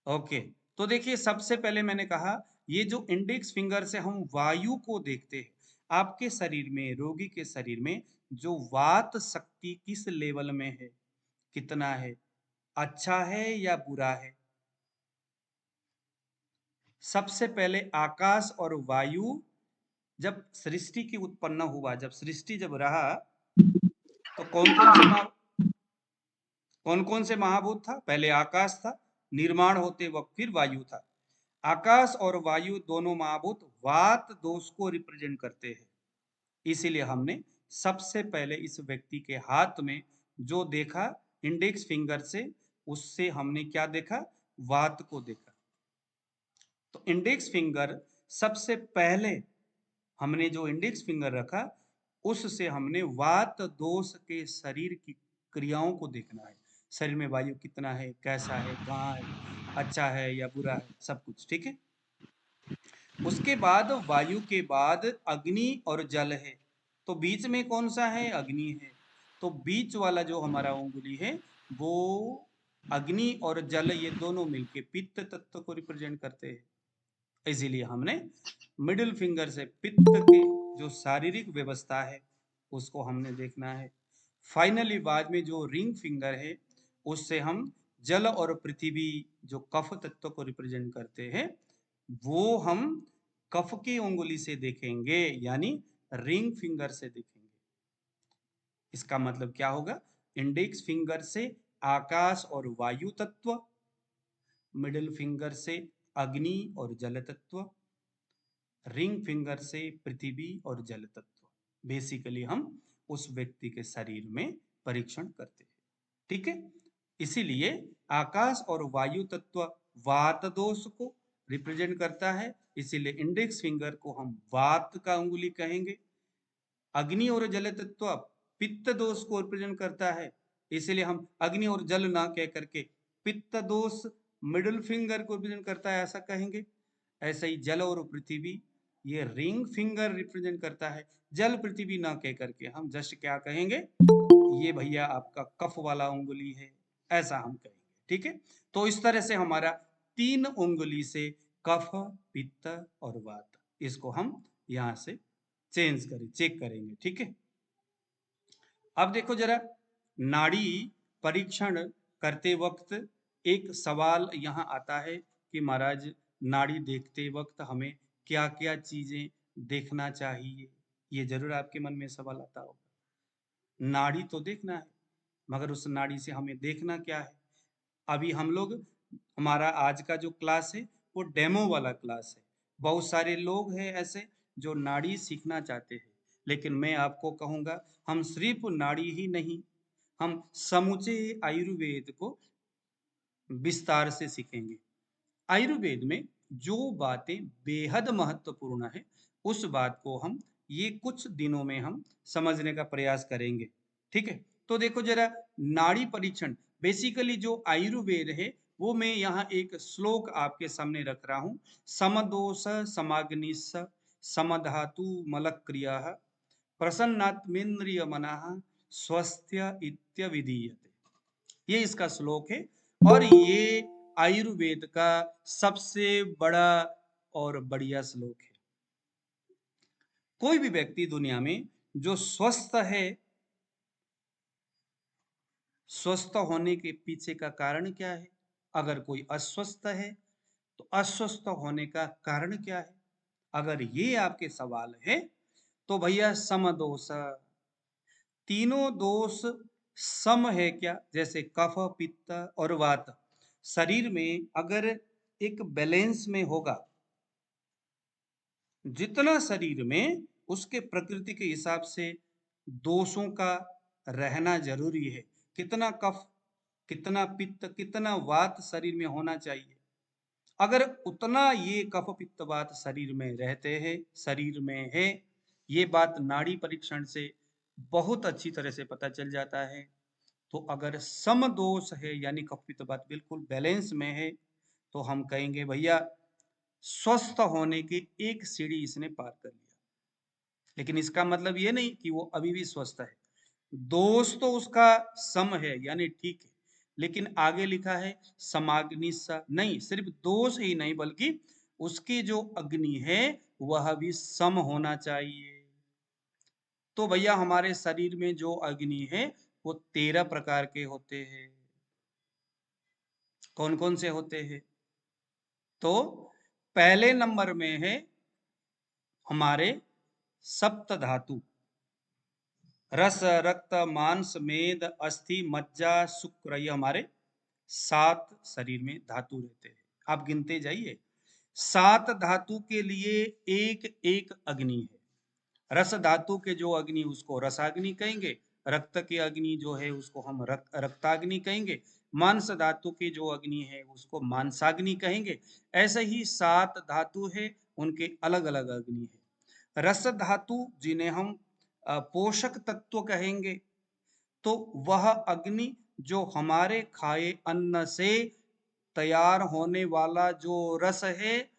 A: ओके। तो देखिए सबसे पहले मैंने कहा, ये जो इंडेक्स फिंगर से हम वायु को देखते हैं, आपके शरीर में, रोगी के शरीर में जो वात शक्ति किस लेवल में है, कितना है, अच्छा है या बुरा है? सबसे पहले आकाश और वायु जब सृष्टि की उत्पन्न हुआ, जब सृष्टि जब रहा, तो कौन कौन से महाभूत था? पहले आकाश था, निर्माण होते वक्त फिर वायु था। आकाश और वायु दोनों महाभूत वात दोष को रिप्रेजेंट करते हैं। इसीलिए हमने सबसे पहले इस व्यक्ति के हाथ में जो देखा इंडेक्स फिंगर से, उससे हमने क्या देखा? वात को देखा। तो इंडेक्स फिंगर सबसे पहले हमने जो इंडेक्स फिंगर रखा, उससे हमने वात दोष के शरीर की क्रियाओं को देखना है। शरीर में वायु कितना है, कैसा है, कहाँ है, अच्छा है या बुरा है, सब कुछ, ठीक है? उसके बाद वायु के बाद अग्नि और जल है, तो बीच में कौन सा है? अग्नि है। तो बीच वाला जो हमारा उंगली है, वो अग्नि और जल ये दोनों मिलके पित्त तत्व को रिप्रेजेंट करते हैं। इसीलिए हमने मिडिल फिंगर से पित्त के जो शारीरिक व्यवस्था है उसको हमने देखना है। फाइनली बाद में जो रिंग फिंगर है, उससे हम जल और पृथ्वी जो कफ तत्व को रिप्रेजेंट करते हैं, वो हम कफ की उंगली से देखेंगे, यानी रिंग फिंगर से देखेंगे। इसका मतलब क्या होगा? इंडेक्स फिंगर से आकाश और वायु तत्व, मिडिल फिंगर से अग्नि और जल तत्व, रिंग फिंगर से पृथ्वी और जल तत्व। बेसिकली हम उस व्यक्ति के शरीर में परीक्षण करते हैं, ठीक है? इसीलिए आकाश और वायु तत्व वात दोष को रिप्रेजेंट करता है, इसीलिए इंडेक्स फिंगर को हम वात का उंगली कहेंगे। अग्नि और जल तत्व पित्त दोष को रिप्रेजेंट करता है, इसलिए हम अग्नि और जल ना कह करके पित्त दोष मिडिल फिंगर को रिप्रेजेंट करता है ऐसा कहेंगे। ऐसे ही जल और पृथ्वी ये रिंग फिंगर रिप्रेजेंट करता है। जल पृथ्वी ना कह करके हम जस्ट क्या कहेंगे? ये भैया आपका कफ वाला उंगली है, ऐसा हम कहेंगे, ठीक है? तो इस तरह से हमारा तीन उंगली से कफ, पित्त और वात, इसको हम यहां से चेक करेंगे, ठीक है? अब देखो जरा, नाड़ी परीक्षण करते वक्त एक सवाल यहाँ आता है कि महाराज नाड़ी देखते वक्त हमें क्या क्या चीजें देखना चाहिए? ये जरूर आपके मन में सवाल आता होगा। नाड़ी तो देखना है, मगर उस नाड़ी से हमें देखना क्या है? अभी हम लोग, हमारा आज का जो क्लास है वो डेमो वाला क्लास है। बहुत सारे लोग हैं ऐसे जो नाड़ी सीखना चाहते हैं, लेकिन मैं आपको कहूँगा हम सिर्फ नाड़ी ही नहीं, हम समूचे आयुर्वेद को विस्तार से सीखेंगे। आयुर्वेद में जो बातें बेहद महत्वपूर्ण है, उस बात को हम ये कुछ दिनों में हम समझने का प्रयास करेंगे, ठीक है? तो देखो जरा, नाड़ी परीक्षण बेसिकली जो आयुर्वेद है, वो मैं यहाँ एक श्लोक आपके सामने रख रहा हूँ। समदोष समाग्निश समधातु मलक्रिया प्रसन्नात्मेन्द्रिय मनाः स्वस्थ्य इत्यविधीयते। ये इसका श्लोक है, और ये आयुर्वेद का सबसे बड़ा और बढ़िया श्लोक है। कोई भी व्यक्ति दुनिया में जो स्वस्थ है, स्वस्थ होने के पीछे का कारण क्या है? अगर कोई अस्वस्थ है तो अस्वस्थ होने का कारण क्या है? अगर ये आपके सवाल है, तो भैया समदोष, तीनों दोष सम है क्या, जैसे कफ पित्त और वात शरीर में अगर एक बैलेंस में होगा, जितना शरीर में उसके प्रकृति के हिसाब से दोषों का रहना जरूरी है, कितना कफ कितना पित्त कितना वात शरीर में होना चाहिए, अगर उतना ये कफ पित्त वात शरीर में रहते हैं, शरीर में है, ये बात नाड़ी परीक्षण से बहुत अच्छी तरह से पता चल जाता है। तो अगर सम दोष है यानी कफ पित्त वात बिल्कुल बैलेंस में है, तो हम कहेंगे भैया स्वस्थ होने की एक सीढ़ी इसने पार कर लिया। लेकिन इसका मतलब ये नहीं कि वो अभी भी स्वस्थ है, दोष तो उसका सम है यानी ठीक है, लेकिन आगे लिखा है समाग्निसा, नहीं सिर्फ दोष ही नहीं बल्कि उसकी जो अग्नि है वह भी सम होना चाहिए। तो भैया हमारे शरीर में जो अग्नि है वो 13 प्रकार के होते हैं। कौन कौन से होते हैं? तो पहले नंबर में है हमारे सप्त धातु, रस रक्त मांस मेद अस्थि मज्जा शुक्र, ये हमारे 7 शरीर में धातु रहते हैं। आप गिनते जाइए, 7 धातु के लिए एक एक अग्नि है। रस धातु के जो अग्नि उसको रसाग्नि कहेंगे, रक्त की अग्नि जो है उसको हम रक्ताग्नि कहेंगे, मांस धातु की जो अग्नि है उसको मांसाग्नि कहेंगे। ऐसे ही 7 धातु है, उनके अलग अलग अग्नि है। रस धातु जिन्हें हम पोषक तत्व कहेंगे, तो वह अग्नि जो हमारे खाए अन्न से तैयार होने वाला जो रस है,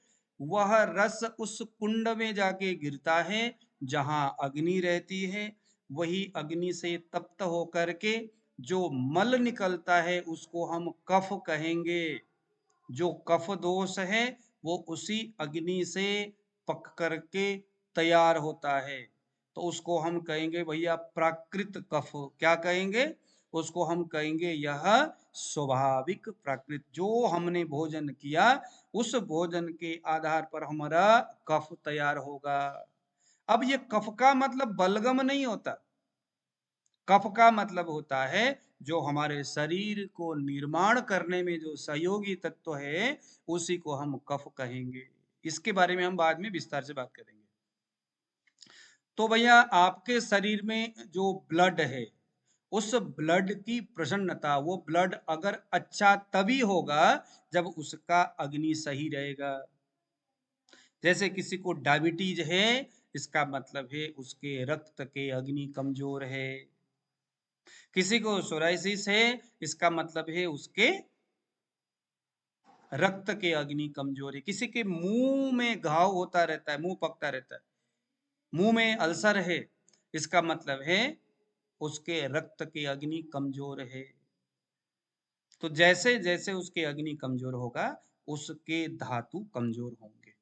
A: वह रस उस कुंड में जाके गिरता है जहां अग्नि रहती है। वही अग्नि से तप्त होकर के जो मल निकलता है उसको हम कफ कहेंगे। जो कफ दोष है वो उसी अग्नि से पक करके तैयार होता है, तो उसको हम कहेंगे भैया प्राकृत कफ। क्या कहेंगे? उसको हम कहेंगे यह स्वाभाविक प्राकृत, जो हमने भोजन किया उस भोजन के आधार पर हमारा कफ तैयार होगा। अब ये कफ का मतलब बलगम नहीं होता, कफ का मतलब होता है जो हमारे शरीर को निर्माण करने में जो सहयोगी तत्व है उसी को हम कफ कहेंगे। इसके बारे में हम बाद में विस्तार से बात करेंगे। तो भैया आपके शरीर में जो ब्लड है, उस ब्लड की प्रसन्नता, वो ब्लड अगर अच्छा तभी होगा जब उसका अग्नि सही रहेगा। जैसे किसी को डायबिटीज है, इसका मतलब है उसके रक्त के अग्नि कमजोर है। किसी को सोराइसिस है, इसका मतलब है उसके रक्त के अग्नि कमजोर है। किसी के मुंह में घाव होता रहता है, मुंह पकता रहता है, मुंह में अल्सर है, इसका मतलब है उसके रक्त के अग्नि कमजोर है। तो जैसे जैसे उसके अग्नि कमजोर होगा उसके धातु कमजोर होंगे।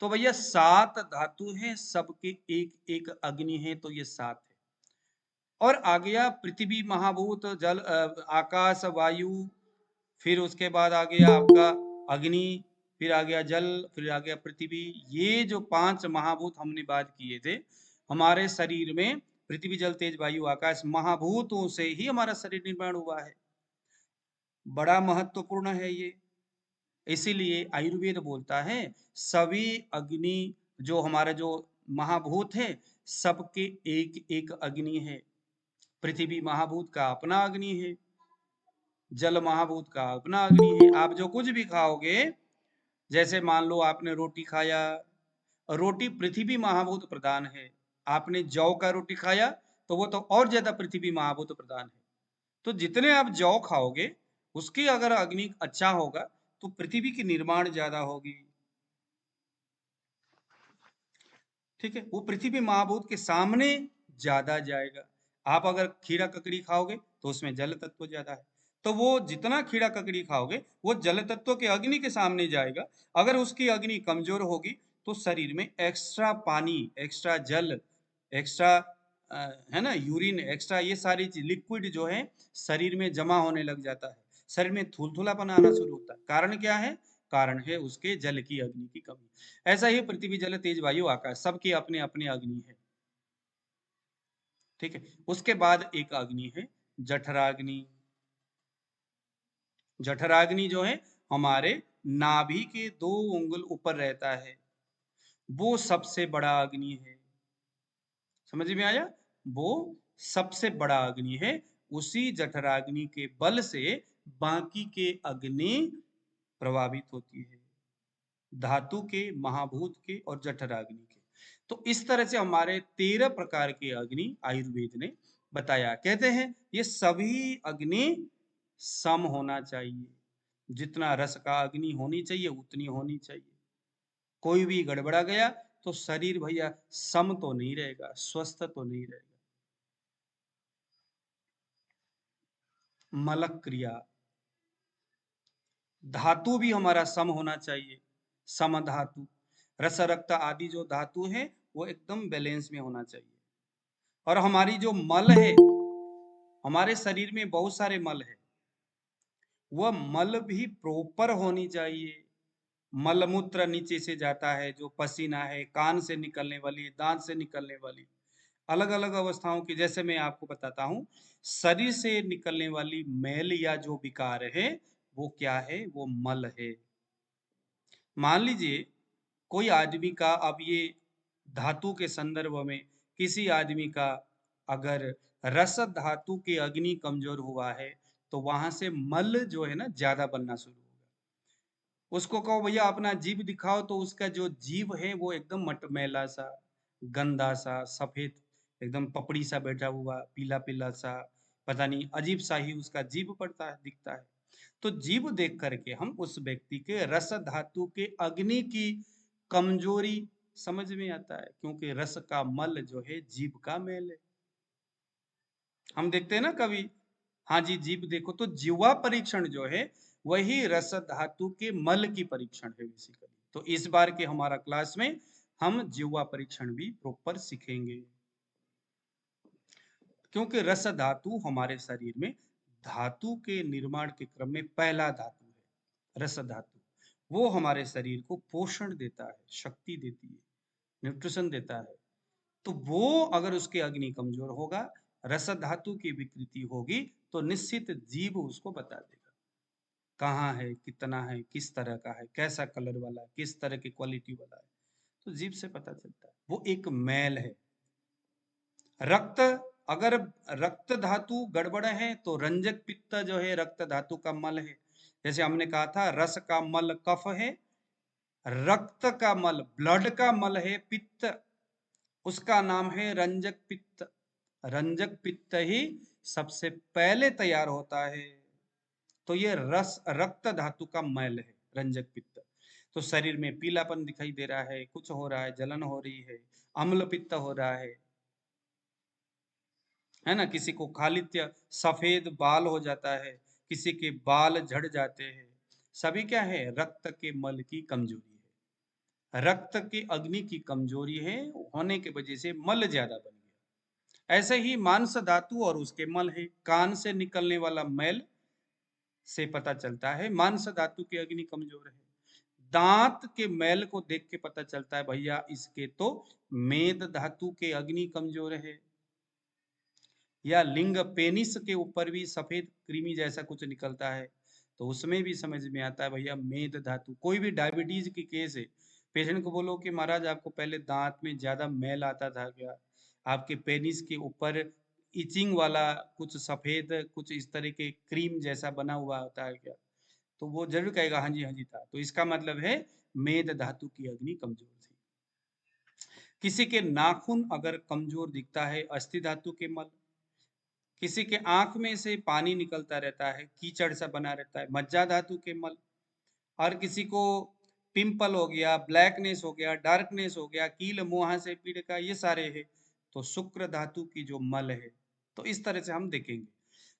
A: तो भैया 7 धातु हैं, सबके एक एक अग्नि है, तो ये 7 है। और आ गया पृथ्वी महाभूत जल आकाश वायु, फिर उसके बाद आ गया आपका अग्नि, फिर आ गया जल, फिर आ गया पृथ्वी। ये जो 5 महाभूत हमने बात किए थे, हमारे शरीर में पृथ्वी जल तेज वायु आकाश महाभूतों से ही हमारा शरीर निर्माण हुआ है। बड़ा महत्वपूर्ण है ये। इसीलिए आयुर्वेद बोलता है सभी अग्नि, जो हमारा जो महाभूत है सबके एक एक अग्नि है। पृथ्वी महाभूत का अपना अग्नि है, जल महाभूत का अपना अग्नि है। आप जो कुछ भी खाओगे, जैसे मान लो आपने रोटी खाया, रोटी पृथ्वी महाभूत प्रधान है। आपने जौ का रोटी खाया तो वो तो और ज्यादा पृथ्वी महाभूत प्रधान है। तो जितने आप जौ खाओगे उसकी अगर अग्नि अच्छा होगा तो पृथ्वी की निर्माण ज्यादा होगी। ठीक है, वो पृथ्वी महाभूत के सामने ज्यादा जाएगा। आप अगर खीरा ककड़ी खाओगे तो उसमें जल तत्व ज्यादा है, तो वो जितना खीरा ककड़ी खाओगे वो जल तत्व के अग्नि के सामने जाएगा। अगर उसकी अग्नि कमजोर होगी तो शरीर में एक्स्ट्रा पानी, एक्स्ट्रा जल, एक्स्ट्रा है ना यूरिन, एक्स्ट्रा ये सारी चीज लिक्विड जो है शरीर में जमा होने लग जाता है, शरीर में थुलथुलापन आना शुरू होता है। कारण क्या है? कारण है उसके जल की अग्नि की कमी। ऐसा ही पृथ्वी जल तेज वायु आकाश सबके अपने अपने अग्नि है। ठीक है, उसके बाद एक अग्नि है जठराग्नि। जठराग्नि जो है हमारे नाभि के 2 उंगल ऊपर रहता है, वो सबसे बड़ा अग्नि है। समझ में आया? वो सबसे बड़ा अग्नि है। उसी जठराग्नि के बल से बाकी के अग्नि प्रभावित होती है, धातु के, महाभूत के और जठराग्नि के। तो इस तरह से हमारे 13 प्रकार के अग्नि आयुर्वेद ने बताया। कहते हैं ये सभी अग्नि सम होना चाहिए, जितना रस का अग्नि होनी चाहिए उतनी होनी चाहिए। कोई भी गड़बड़ा गया तो शरीर भैया सम तो नहीं रहेगा, स्वस्थ तो नहीं रहेगा। मलक क्रिया, धातु भी हमारा सम होना चाहिए, सम धातु। रस रक्त आदि जो धातु है वो एकदम बैलेंस में होना चाहिए। और हमारी जो मल है, हमारे शरीर में बहुत सारे मल है, वह मल भी प्रॉपर होनी चाहिए। मलमूत्र नीचे से जाता है, जो पसीना है, कान से निकलने वाली, दांत से निकलने वाली, अलग अलग अवस्थाओं की। जैसे मैं आपको बताता हूं, शरीर से निकलने वाली मैल या जो विकार है वो क्या है? वो मल है। मान लीजिए कोई आदमी का, अब ये धातु के संदर्भ में, किसी आदमी का अगर रस धातु के अग्नि कमजोर हुआ है तो वहां से मल जो है ना ज्यादा बनना शुरू होगा। उसको कहो भैया अपना जीभ दिखाओ, तो उसका जो जीभ है वो एकदम मटमैला सा, गंदा सा, सफेद, एकदम पपड़ी सा बैठा हुआ, पीला पीला सा, पता नहीं अजीब सा ही उसका जीभ पड़ता है, दिखता है। तो जीव देख करके हम उस व्यक्ति के रस धातु के अग्नि की कमजोरी समझ में आता है, क्योंकि रस का मल जो है जीव का मेल है। हम देखते हैं ना कभी, हाँ जी जीव देखो, तो जीवा परीक्षण जो है वही रस धातु के मल की परीक्षण है बेसिकली। तो इस बार के हमारा क्लास में हम जीवा परीक्षण भी प्रॉपर सीखेंगे, क्योंकि रस धातु हमारे शरीर में धातु के निर्माण के क्रम में पहला धातु है। रस धातु वो हमारे शरीर को पोषण देता है, शक्ति देती है, न्यूट्रिशन देता है। तो वो अगर उसके अग्नि कमजोर होगा, रस धातु की विकृति होगी, तो निश्चित जीव उसको बता देगा कहाँ है, कितना है, किस तरह का है, कैसा कलर वाला है, किस तरह की क्वालिटी वाला है। तो जीव से पता चलता है। वो एक मैल है। रक्त, अगर रक्त धातु गड़बड़ है तो रंजक पित्त जो है रक्त धातु का मल है। जैसे हमने कहा था रस का मल कफ है, रक्त का मल, ब्लड का मल है पित्त, उसका नाम है रंजक पित्त। रंजक पित्त ही सबसे पहले तैयार होता है। तो ये रक्त धातु का मैल है, रंजक पित्त। तो शरीर में पीलापन दिखाई दे रहा है, कुछ हो रहा है, जलन हो रही है, अम्ल पित्त हो रहा है ना, किसी को खालित्य, सफेद बाल हो जाता है, किसी के बाल झड़ जाते हैं, सभी क्या है? रक्त के मल की कमजोरी है, रक्त के अग्नि की कमजोरी है, होने की वजह से मल ज्यादा बन गया। ऐसे ही मांस धातु और उसके मल है। कान से निकलने वाला मैल से पता चलता है मांस धातु की अग्नि कमजोर है। दांत के मैल को देख के पता चलता है भैया इसके तो मेद धातु के अग्नि कमजोर है। या लिंग, पेनिस के ऊपर भी सफेद कृमि जैसा कुछ निकलता है, तो उसमें भी समझ में आता है भैया मेद धातु। कोई भी डायबिटीज की केस है, पेशेंट को बोलो कि महाराज आपको पहले दांत में ज्यादा मैल आता था क्या, आपके पेनिस के ऊपर इचिंग वाला कुछ सफेद, कुछ इस तरह के क्रीम जैसा बना हुआ होता है क्या, तो वो जरूर कहेगा हाँ जी था। तो इसका मतलब है मेद धातु की अग्नि कमजोर थी। किसी के नाखून अगर कमजोर दिखता है, अस्थि धातु के मल। किसी के आंख में से पानी निकलता रहता है, कीचड़ सा बना रहता है, मज्जा धातु के मल। और किसी को पिंपल हो गया, ब्लैकनेस हो गया, डार्कनेस हो गया, कील मुंह से पीड़ का, ये सारे है तो शुक्र धातु की जो मल है। तो इस तरह से हम देखेंगे।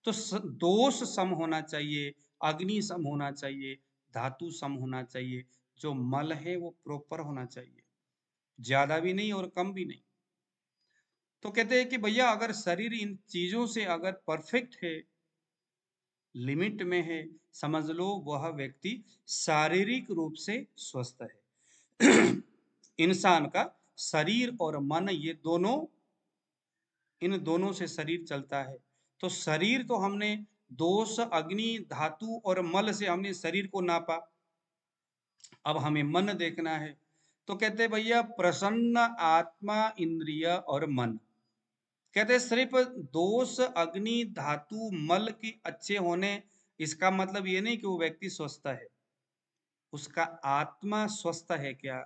A: तो दोष सम होना चाहिए, अग्नि सम होना चाहिए, धातु सम होना चाहिए, जो मल है वो प्रॉपर होना चाहिए, ज्यादा भी नहीं और कम भी नहीं। तो कहते हैं कि भैया अगर शरीर इन चीजों से अगर परफेक्ट है, लिमिट में है, समझ लो वह व्यक्ति शारीरिक रूप से स्वस्थ है। इंसान का शरीर और मन, ये दोनों, इन दोनों से शरीर चलता है। तो शरीर तो हमने दोष, अग्नि, धातु और मल से हमने शरीर को नापा। अब हमें मन देखना है। तो कहते भैया प्रसन्न आत्मा, इंद्रिय और मन। कहते सिर्फ दोष, अग्नि, धातु, मल के अच्छे होने, इसका मतलब ये नहीं कि वो व्यक्ति स्वस्थ है। उसका आत्मा स्वस्थ है क्या,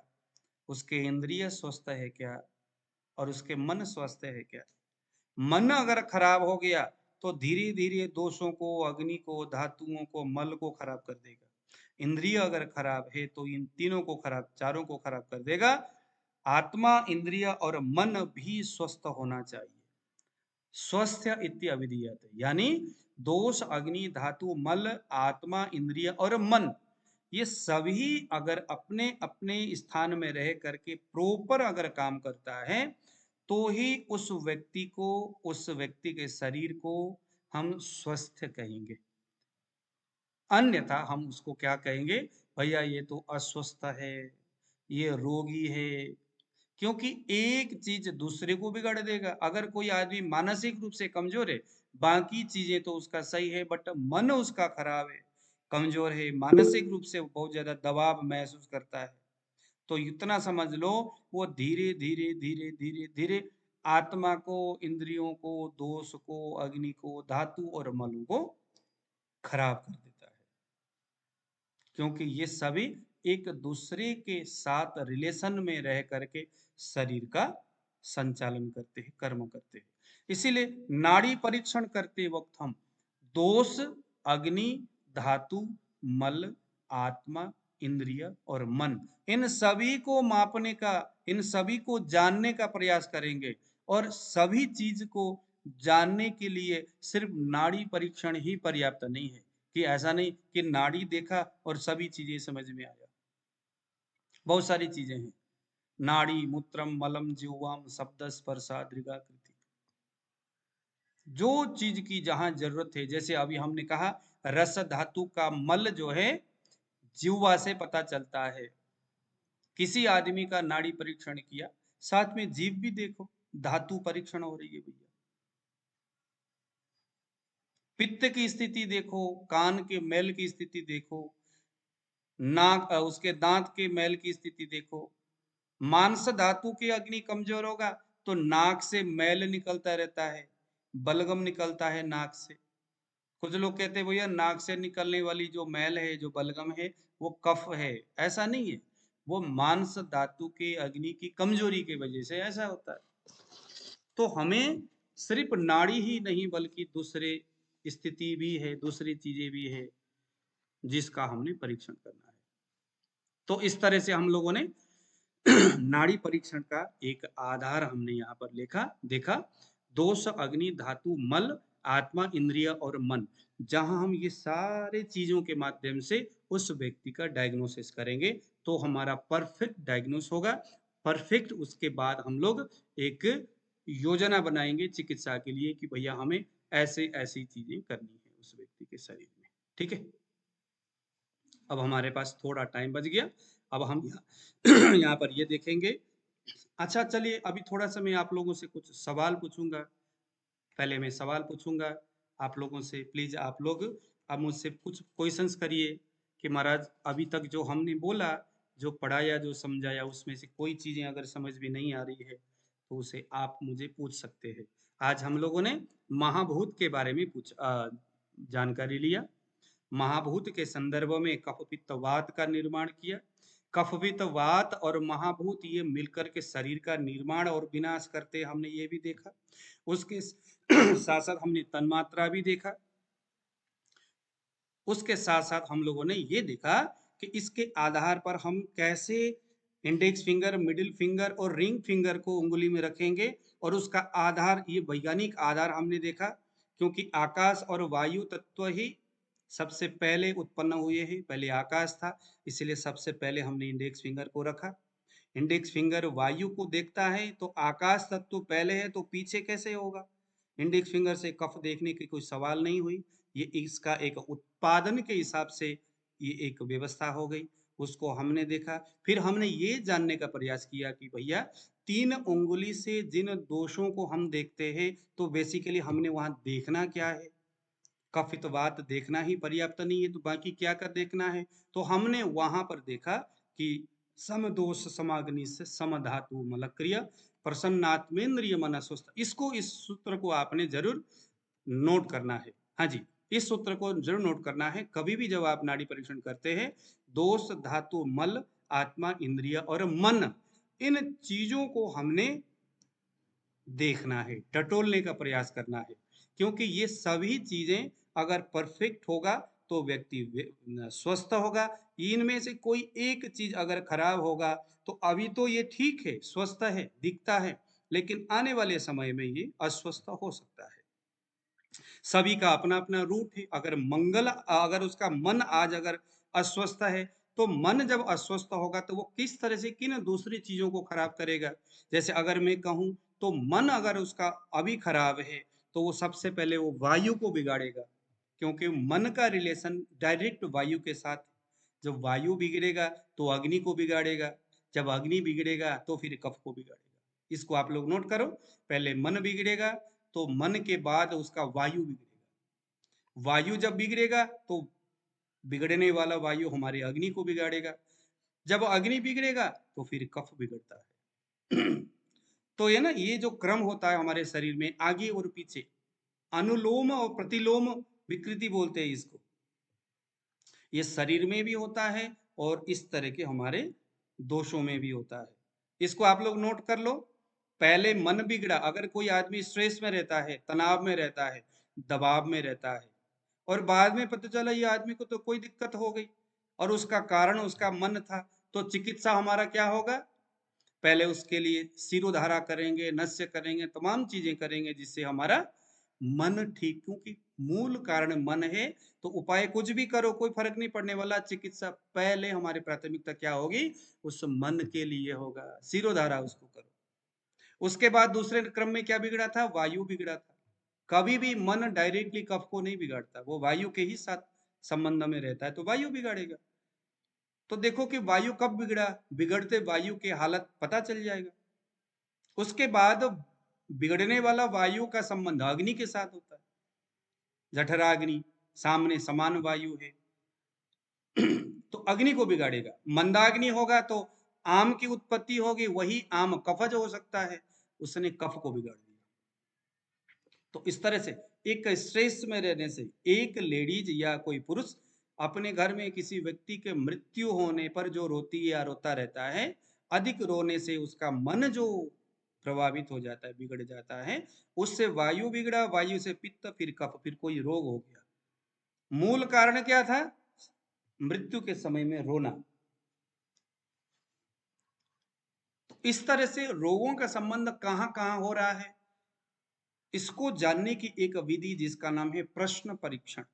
A: उसके इंद्रिय स्वस्थ है क्या, और उसके मन स्वस्थ है क्या। मन अगर खराब हो गया तो धीरे धीरे दोषों को, अग्नि को, धातुओं को, मल को खराब कर देगा। इंद्रिय अगर खराब है तो इन तीनों को खराब, चारों को खराब कर देगा। आत्मा, इंद्रिय और मन भी स्वस्थ होना चाहिए। स्वस्थ इति अविधीयते, यानी दोष, अग्नि, धातु, मल, आत्मा, इंद्रिय और मन, ये सभी अगर अपने अपने स्थान में रह करके प्रॉपर अगर काम करता है तो ही उस व्यक्ति को, उस व्यक्ति के शरीर को हम स्वस्थ कहेंगे। अन्यथा हम उसको क्या कहेंगे, भैया ये तो अस्वस्थ है, ये रोगी है। क्योंकि एक चीज दूसरे को बिगाड़ देगा। अगर कोई आदमी मानसिक रूप से कमजोर है, बाकी चीजें तो उसका सही है, बट मन उसका खराब है, कमजोर है, मानसिक रूप से बहुत ज्यादा दबाव महसूस करता है, तो इतना समझ लो वो धीरे धीरे धीरे धीरे धीरे आत्मा को, इंद्रियों को, दोष को, अग्नि को, धातु और मल को खराब कर देता है। क्योंकि ये सभी एक दूसरे के साथ रिलेशन में रह करके शरीर का संचालन करते हैं, कर्म करते हैं। इसीलिए नाड़ी परीक्षण करते वक्त हम दोष, अग्नि, धातु, मल, आत्मा, इंद्रिय और मन, इन सभी को मापने का, इन सभी को जानने का प्रयास करेंगे। और सभी चीज को जानने के लिए सिर्फ नाड़ी परीक्षण ही पर्याप्त नहीं है, कि ऐसा नहीं कि नाड़ी देखा और सभी चीजें समझ में आया। बहुत सारी चीजें हैं। नाड़ी, मूत्रम, मलम, जिह्वाम, शब्द, स्पर्शा, दृगाकृति, जो चीज की जहां जरूरत है। जैसे अभी हमने कहा रस धातु का मल जो है जिह्वा से पता चलता है। किसी आदमी का नाड़ी परीक्षण किया, साथ में जीभ भी देखो, धातु परीक्षण हो रही है भैया। पित्त की स्थिति देखो, कान के मैल की स्थिति देखो, नाक, उसके दांत के मैल की स्थिति देखो। मांस धातु की अग्नि कमजोर होगा तो नाक से मैल निकलता रहता है, बलगम निकलता है नाक से। कुछ लोग कहते हैं भैया नाक से निकलने वाली जो मैल है, जो बलगम है, वो कफ है। ऐसा नहीं है, वो मांस धातु के अग्नि की कमजोरी की वजह से ऐसा होता है। तो हमें सिर्फ नाड़ी ही नहीं बल्कि दूसरे स्थिति भी है, दूसरी चीजें भी है जिसका हमने परीक्षण करना है। तो इस तरह से हम लोगों ने नाड़ी परीक्षण का एक आधार हमने यहाँ पर लेखा देखा। दोष, अग्नि, धातु, मल, आत्मा, इंद्रिय और मन, जहां हम ये सारे चीजों के माध्यम से उस व्यक्ति का डायग्नोसिस करेंगे तो हमारा परफेक्ट डायग्नोस होगा। परफेक्ट, उसके बाद हम लोग एक योजना बनाएंगे चिकित्सा के लिए कि भैया हमें ऐसे ऐसी चीजें करनी है उस व्यक्ति के शरीर में। ठीक है, अब हमारे पास थोड़ा टाइम बच गया। अब हम यहाँ पर ये देखेंगे। अच्छा चलिए, अभी थोड़ा सा मैं आप लोगों से कुछ सवाल पूछूंगा। पहले मैं सवाल पूछूंगा आप लोगों से, प्लीज आप लोग अब मुझसे कुछ क्वेश्चंस करिए कि महाराज अभी तक जो हमने बोला, जो पढ़ाया, जो समझाया, उसमें से कोई चीजें अगर समझ में नहीं आ रही है तो उसे आप मुझे पूछ सकते हैं। आज हम लोगों ने महाभूत के बारे में जानकारी लिया। महाभूत के संदर्भ में कफ, पित्त, वात का निर्माण किया। कफ, पित्त, वात और महाभूत ये मिलकर के शरीर का निर्माण और विनाश करते, हमने ये भी देखा। उसके साथ साथ हमने तन्मात्रा भी देखा। उसके साथ साथ हम लोगों ने ये देखा कि इसके आधार पर हम कैसे इंडेक्स फिंगर, मिडिल फिंगर और रिंग फिंगर को उंगली में रखेंगे, और उसका आधार, ये वैज्ञानिक आधार हमने देखा। क्योंकि आकाश और वायु तत्व ही सबसे पहले उत्पन्न हुए हैं, पहले आकाश था, इसलिए सबसे पहले हमने इंडेक्स फिंगर को रखा। इंडेक्स फिंगर वायु को देखता है तो आकाश तत्व पहले है, तो पीछे कैसे होगा। इंडेक्स फिंगर से कफ देखने की कोई सवाल नहीं हुई। ये इसका एक उत्पादन के हिसाब से ये एक व्यवस्था हो गई। उसको हमने देखा। फिर हमने ये जानने का प्रयास किया कि भैया 3 उंगली से जिन दोषों को हम देखते हैं, तो बेसिकली हमने वहां देखना क्या है? कफितवात देखना ही पर्याप्त नहीं है, तो बाकी क्या कर देखना है? तो हमने वहां पर देखा कि समदोष समाग्नि से समधातु मलक्रिय प्रसन्नात्मेंद्रिय मन स्वस्थ। इसको, इस सूत्र को आपने जरूर नोट करना है। हाँ जी, इस सूत्र को जरूर नोट करना है। कभी भी जब आप नाड़ी परीक्षण करते हैं, दोष धातु मल, आत्मा, इंद्रिय और मन, इन चीजों को हमने देखना है, टटोलने का प्रयास करना है। क्योंकि ये सभी चीजें अगर परफेक्ट होगा तो व्यक्ति स्वस्थ होगा। इनमें से कोई एक चीज अगर खराब होगा तो अभी तो ये ठीक है, स्वस्थ है, दिखता है, लेकिन आने वाले समय में ये अस्वस्थ हो सकता है। सभी का अपना अपना रूट है। अगर उसका मन आज अगर अस्वस्थ है, तो मन जब अस्वस्थ होगा तो वो किस तरह से किन दूसरी चीजों को खराब करेगा। जैसे अगर मैं कहूं, तो मन अगर उसका अभी खराब है, तो वो सबसे पहले वो वायु को बिगाड़ेगा, क्योंकि मन का रिलेशन डायरेक्ट वायु के साथ। जब वायु बिगड़ेगा तो अग्नि को बिगाड़ेगा, जब अग्नि बिगड़ेगा तो फिर कफ को बिगाड़ेगा। इसको आप लोग नोट करो। पहले मन बिगड़ेगा, तो मन के बाद उसका वायु बिगड़ेगा। वायु जब बिगड़ेगा तो बिगड़ने वाला वायु हमारे अग्नि को बिगाड़ेगा। जब अग्नि बिगड़ेगा तो फिर कफ बिगड़ता है। तो ये ना, ये जो क्रम होता है हमारे शरीर में, आगे और पीछे, अनुलोम और प्रतिलोम विकृति बोलते हैं इसको। ये शरीर में भी होता है और इस तरह के हमारे दोषों में भी होता है। इसको आप लोग नोट कर लो। पहले मन बिगड़ा, अगर कोई आदमी स्ट्रेस में रहता है, तनाव में रहता है, दबाव में रहता है, और बाद में पता चला ये आदमी को तो कोई दिक्कत हो गई और उसका कारण उसका मन था, तो चिकित्सा हमारा क्या होगा? पहले उसके लिए सिरोधारा करेंगे, नस्य करेंगे, तमाम चीजें करेंगे जिससे हमारा मन ठीक, क्योंकि मूल कारण मन है। तो उपाय कुछ भी करो, कोई फर्क नहीं पड़ने वाला। चिकित्सा पहले हमारी प्राथमिकता क्या होगी? उस मन के लिए होगा, सिरोधारा उसको करो। उसके बाद दूसरे क्रम में क्या बिगड़ा था? वायु बिगड़ा था। कभी भी मन डायरेक्टली कफ को नहीं बिगाड़ता, वो वायु के ही साथ संबंध में रहता है, तो वायु बिगाड़ेगा। तो देखो कि वायु कब बिगड़ा, बिगड़ते वायु की हालत पता चल जाएगा। उसके बाद बिगड़ने वाला वायु का संबंध अग्नि के साथ होता है। जठराग्नि सामने समान वायु है, तो अग्नि को बिगाड़ेगा। मंदाग्नि होगा तो आम की उत्पत्ति होगी, वही आम कफज हो सकता है, उसने कफ को बिगाड़ दिया। तो इस तरह से एक स्ट्रेस में रहने से, एक लेडीज या कोई पुरुष अपने घर में किसी व्यक्ति के मृत्यु होने पर जो रोती या रोता रहता है, अधिक रोने से उसका मन जो प्रभावित हो जाता है, बिगड़ जाता है। उससे वायु बिगड़ा, वायु से पित्त, फिर कफ, फिर कोई रोग हो गया। मूल कारण क्या था? मृत्यु के समय में रोना। तो इस तरह से रोगों का संबंध कहां कहां हो रहा है, इसको जानने की एक विधि जिसका नाम है प्रश्न परीक्षण।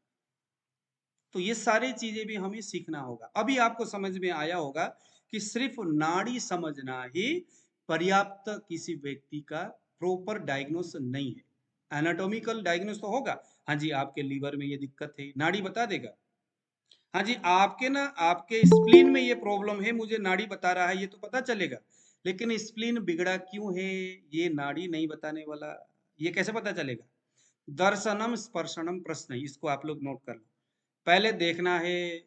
A: तो ये सारी चीजें भी हमें सीखना होगा। अभी आपको समझ में आया होगा कि सिर्फ नाड़ी समझना ही पर्याप्त किसी व्यक्ति का प्रॉपर डायग्नोस नहीं है। एनाटॉमिकल डायग्नोस तो होगा, हाँ जी आपके लीवर में ये दिक्कत है, नाड़ी बता देगा। हाँ जी, आपके स्प्लीन में ये प्रॉब्लम है, मुझे नाड़ी बता रहा है, ये तो पता चलेगा। लेकिन स्प्लीन बिगड़ा क्यों है, ये नाड़ी नहीं बताने वाला। ये कैसे पता चलेगा? दर्शनम स्पर्शनम प्रश्न, इसको आप लोग नोट कर लो। पहले देखना है,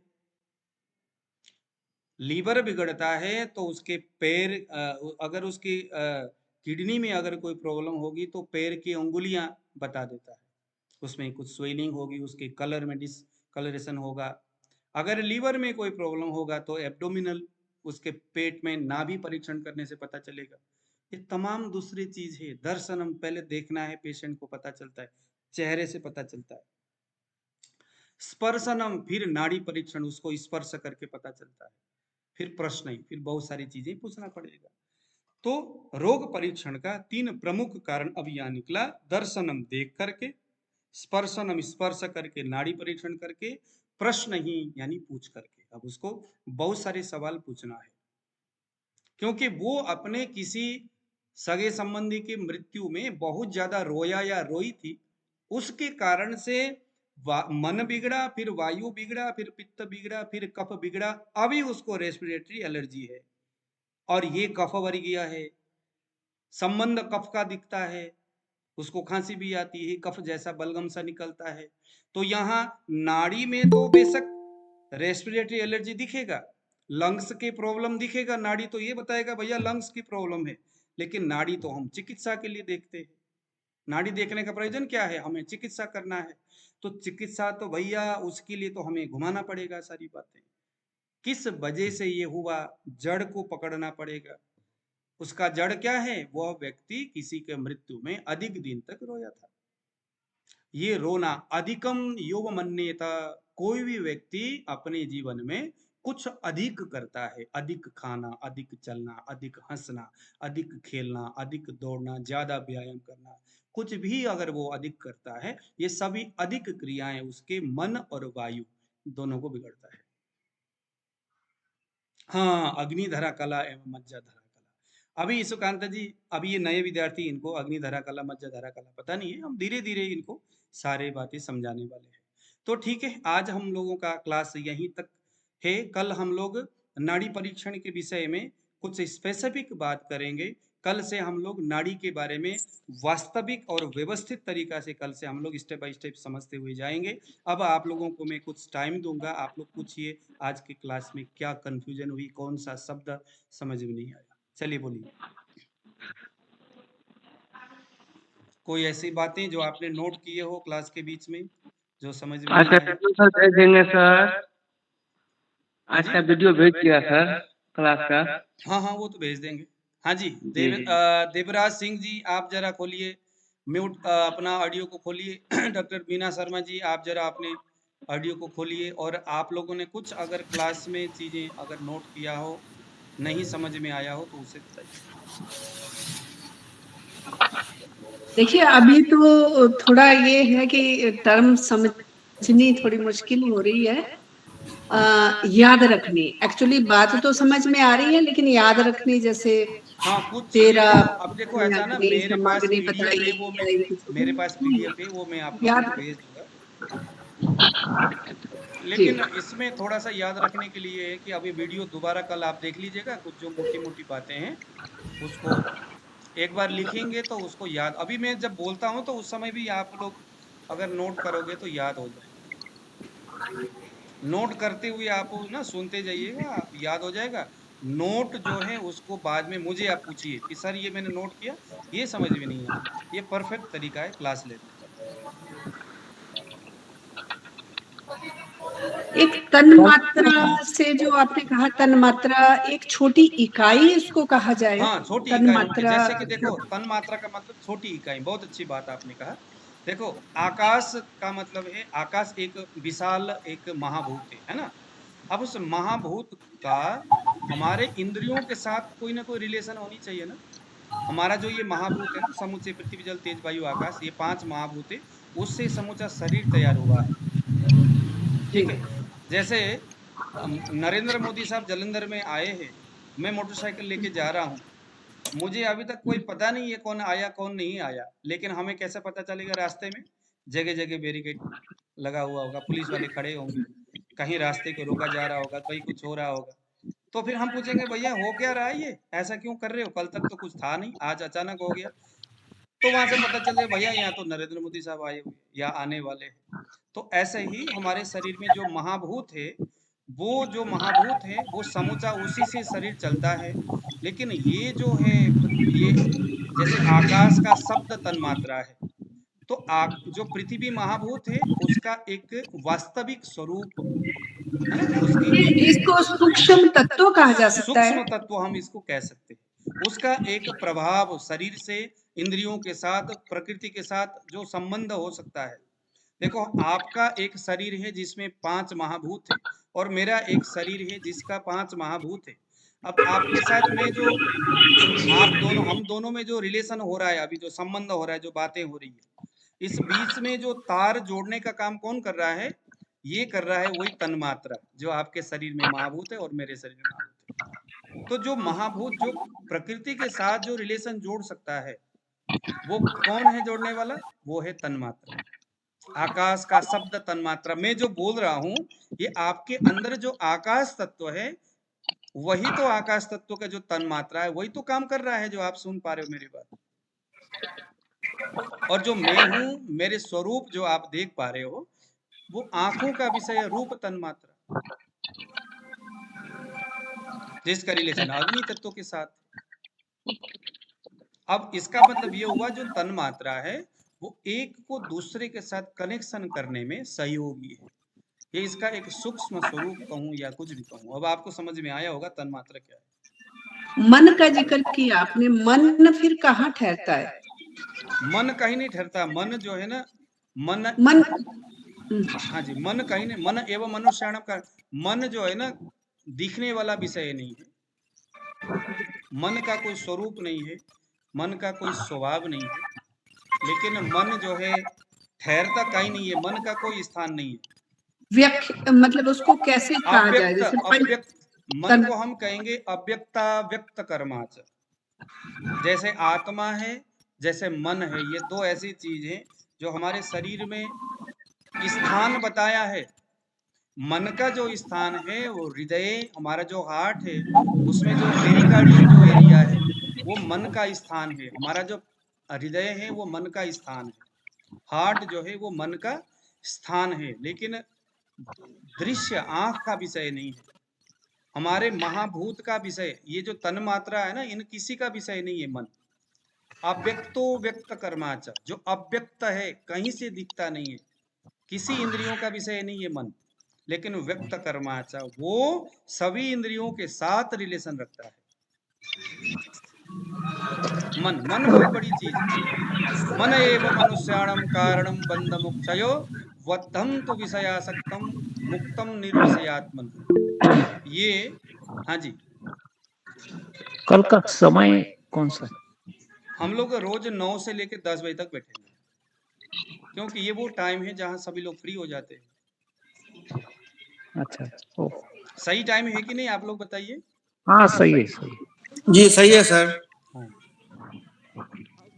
A: लीवर बिगड़ता है तो उसके पैर, अगर उसकी किडनी में अगर कोई प्रॉब्लम होगी तो पैर की उंगलियां बता देता है, उसमें कुछ स्वेलिंग होगी, उसके कलर में डिसकलरेशन होगा। अगर लीवर में कोई प्रॉब्लम होगा तो एब्डोमिनल, उसके पेट में नाभि परीक्षण करने से पता चलेगा। ये तमाम दूसरी चीज है। दर्शनम, पहले देखना है, पेशेंट को पता चलता है, चेहरे से पता चलता है। स्पर्शनम, फिर नाड़ी परीक्षण, उसको स्पर्श करके पता चलता है। फिर प्रश्न ही, फिर बहुत सारी चीजें पूछना पड़ेगा। तो रोग परीक्षण का 3 प्रमुख कारण अब यहां निकला। दर्शनम देख करके, स्पर्शनम स्पर्श करके, नाड़ी परीक्षण करके, प्रश्न ही यानी पूछ करके। अब उसको बहुत सारे सवाल पूछना है, क्योंकि वो अपने किसी सगे संबंधी की मृत्यु में बहुत ज्यादा रोया या रोई थी, उसके कारण से मन बिगड़ा, फिर वायु बिगड़ा, फिर पित्त बिगड़ा, फिर कफ बिगड़ा, अभी उसको रेस्पिरेटरी एलर्जी है। और ये कफ वर्गीय है, संबंध कफ का दिखता है, उसको खांसी भी आती है, कफ जैसा बलगम सा निकलता है। तो यहाँ नाड़ी में तो बेशक रेस्पिरेटरी एलर्जी दिखेगा, लंग्स के प्रॉब्लम दिखेगा, नाड़ी तो ये बताएगा भैया लंग्स की प्रॉब्लम है, लेकिन नाड़ी तो हम चिकित्सा के लिए देखते हैं। नाड़ी देखने का प्रयोजन क्या है? हमें चिकित्सा करना है। तो चिकित्सा तो भैया उसके लिए तो हमें घुमाना पड़ेगा सारी बातें, किस वजह से ये हुआ, जड़ को पकड़ना पड़ेगा। उसका जड़ क्या है? वह व्यक्ति किसी के मृत्यु में अधिक दिन तक रोया था। ये रोना अधिकम योग मन्येता, कोई भी व्यक्ति अपने जीवन में कुछ अधिक करता है, अधिक खाना, अधिक चलना, अधिक हंसना, अधिक खेलना, अधिक दौड़ना, ज्यादा व्यायाम करना, कुछ भी अगर वो अधिक करता है, ये सभी अधिक क्रियाएं उसके मन और वायु दोनों को बिगड़ता है। हाँ, अग्निधरा कला एवं मज्जाधरा कला। अभी सुकांत जी, अभी ये नए विद्यार्थी, इनको अग्निधरा कला मज्जाधरा कला पता नहीं है, हम धीरे धीरे इनको सारे बातें समझाने वाले हैं। तो ठीक है, आज हम लोगों का क्लास यहीं तक है। कल हम लोग नाड़ी परीक्षण के विषय में कुछ स्पेसिफिक बात करेंगे। कल से हम लोग नाड़ी के बारे में वास्तविक और व्यवस्थित तरीका से कल से हम लोग स्टेप बाय स्टेप समझते हुए जाएंगे। अब आप लोगों को मैं कुछ टाइम दूंगा, आप लोग पूछिए आज की क्लास में क्या कंफ्यूजन हुई, कौन सा शब्द समझ में नहीं आया। चलिए बोलिए, कोई ऐसी बातें जो आपने नोट किए हो क्लास के बीच में जो समझ में नहीं
B: अच्छा
A: आए?
B: सर भेज देंगे सर।
A: हाँ जी,
B: अच्छा वीडियो भेज दिया सर क्लास का।
A: हाँ हाँ वो तो भेज देंगे। हाँ जी,
B: जी जी
A: देवराज सिंह जी आप जरा खोलिए म्यूट, अपना ऑडियो को खोलिए। डॉक्टर बीना शर्मा जी आप जरा अपने ऑडियो को खोलिए, और आप लोगों ने कुछ अगर क्लास में चीजें अगर नोट किया हो, नहीं समझ में आया हो तो उसे बताइए।
C: देखिए अभी तो थोड़ा ये है कि टर्म समझनी थोड़ी मुश्किल हो रही है, याद रखनी। एक्चुअली बात तो समझ में आ रही है, लेकिन याद रखनी, जैसे
A: हाँ कुछ चीजें
C: तेरा
A: तो अब देखो ऐसा ना,
C: अग्नि
A: मेरे पास
C: सामग्री
A: पीडीएफ है,
C: बताई
A: वो मैं मेरे पास
C: है,
A: पीडीएफ है, वो मैं आप लोगों को
C: याद।
A: भेज दूंगा।
C: जी
A: लेकिन इसमें थोड़ा सा याद रखने के लिए है कि अभी वीडियो दोबारा कल आप देख लीजिएगा, कुछ जो मोटी मोटी बातें हैं उसको एक बार लिखेंगे तो उसको याद, अभी मैं जब बोलता हूँ तो उस समय भी आप लोग अगर नोट करोगे तो याद हो जाएगा। नोट करते हुए आप ना सुनते जाइएगा, याद हो जाएगा। नोट जो है उसको बाद में मुझे आप पूछिए कि सर ये मैंने नोट किया, ये समझ में नहीं आया। ये परफेक्ट तरीका है क्लास लेने का।
C: एक तन मात्रा से जो आपने कहा, तन मात्रा एक छोटी इकाई इसको कहा जाए,
A: हाँ छोटी
C: तन
A: इकाई होती है,
C: मात्रा।
A: जैसे कि देखो तन मात्रा का मतलब छोटी इकाई, बहुत अच्छी बात आपने कहा। देखो आकाश का मतलब है, आकाश एक विशाल एक महाभूत है ना। अब उस महाभूत का हमारे इंद्रियों के साथ कोई ना कोई रिलेशन होनी चाहिए ना। हमारा जो ये महाभूत है ना, समुचे पृथ्वी जल तेज वायु आकाश, ये 5 महाभूत है, उससे समूचा शरीर तैयार हुआ है। ठीक है, जैसे नरेंद्र मोदी साहब जलंधर में आए हैं, मैं मोटरसाइकिल लेके जा रहा हूँ, मुझे अभी तक कोई पता नहीं है कौन आया कौन नहीं आया, लेकिन हमें कैसे पता चलेगा? रास्ते में जगह जगह बैरिकेड लगा हुआ होगा, पुलिस वाले खड़े होंगे, कहीं रास्ते को रोका जा रहा होगा, कहीं कुछ हो रहा होगा। तो फिर हम पूछेंगे भैया हो क्या रहा है, ये ऐसा क्यों कर रहे हो, कल तक तो कुछ था नहीं, आज अचानक हो गया। तो वहां से पता चल जाए भैया यहाँ तो नरेंद्र मोदी साहब आए हुए या आने वाले हैं। तो ऐसे ही हमारे शरीर में जो महाभूत है, वो जो महाभूत है वो समूचा उसी से शरीर चलता है। लेकिन ये जो है ये जैसे आकाश का शब्द तन्मात्रा है, तो जो पृथ्वी महाभूत है उसका एक वास्तविक स्वरूप है ना, उसकी एक
C: इसको सूक्ष्म तत्व कहा जा सकता
A: सूक्ष्म
C: है।
A: तत्व हम इसको कह सकते हैं। उसका एक प्रभाव शरीर से, इंद्रियों के साथ, प्रकृति के साथ जो संबंध हो सकता है। देखो आपका एक शरीर है जिसमें 5 महाभूत है, और मेरा एक शरीर है जिसका 5 महाभूत है। अब आपके साथ में जो आप दोनों, हम दोनों में जो रिलेशन हो रहा है, अभी जो संबंध हो रहा है, जो बातें हो रही है, इस बीच में जो तार जोड़ने का काम कौन कर रहा है? ये कर रहा है वही तन्मात्रा जो आपके शरीर में महाभूत है और मेरे शरीर में महाभूत है। तो जो महाभूत जो प्रकृति के साथ जो रिलेशन जोड़ सकता है, वो कौन है जोड़ने वाला? वो है तन्मात्रा। आकाश का शब्द तन्मात्रा, मैं जो बोल रहा हूं ये आपके अंदर जो आकाश तत्व है वही तो आकाश तत्व का जो तन्मात्रा है वही तो काम कर रहा है, जो आप सुन पा रहे हो मेरी बात। और जो मैं हूं, मेरे स्वरूप जो आप देख पा रहे हो वो आंखों का विषय है, रूप तन्मात्रा, जिसका रिलेशन अग्नि तत्व के साथ। अब इसका मतलब ये हुआ जो तन्मात्रा है वो एक को दूसरे के साथ कनेक्शन करने में सहयोगी है। ये इसका एक सूक्ष्म स्वरूप कहूं या कुछ भी कहूं। अब आपको समझ में आया होगा तन्मात्रा क्या है।
C: मन का जिक्र किया आपने, मन फिर कहाँ ठहरता है?
A: मन कहीं नहीं ठहरता। मन जो है ना, मन
C: मन
A: हाँ जी, मन कहीं नहीं। मन एवं मनुष्याणाम का मन जो है ना दिखने वाला विषय नहीं है, मन का कोई स्वरूप नहीं है, मन का कोई स्वभाव नहीं है, लेकिन मन जो है ठहरता कहीं नहीं है, मन का कोई स्थान नहीं है।
C: मतलब उसको कैसे कहा जाए?
A: अव्यक्त
C: जैसे
A: अव्यक्त मन को हम कहेंगे अव्यक्ता व्यक्त कर्माच। जैसे आत्मा है, जैसे मन है, ये दो ऐसी चीज है जो हमारे शरीर में स्थान बताया है। मन का जो स्थान है वो हृदय, हमारा जो हार्ट है उसमें जो पेरिकार्डियम जो एरिया है वो मन का स्थान है। हमारा जो हृदय है वो मन का स्थान है, हार्ट जो है वो मन का स्थान है, लेकिन दृश्य आंख का विषय नहीं है, हमारे महाभूत का विषय। ये जो तन मात्रा है ना, इन किसी का विषय नहीं है मन। अव्यक्तो व्यक्त कर्माचा, जो अव्यक्त है, कहीं से दिखता नहीं है, किसी इंद्रियों का विषय नहीं है मन, लेकिन व्यक्त कर्माचा वो सभी इंद्रियों के साथ रिलेशन रखता है। मन, मन बहुत बड़ी चीज है। मन एव मनुष्याणम कारणम बंध मुक्षयो वद्धम तो विषयासक्तम मुक्तम निर्विषयात्मन। ये हाँ जी,
D: कल का समय कौन सा?
A: हम लोग रोज 9 से लेकर 10 बजे तक बैठेंगे, क्योंकि ये वो टाइम है जहां सभी लोग फ्री हो जाते हैं।
D: अच्छा, ओ,
A: सही टाइम है कि नहीं, आप लोग बताइए।
D: हाँ सही है, सही है।
E: जी सही है सर।
A: हाँ,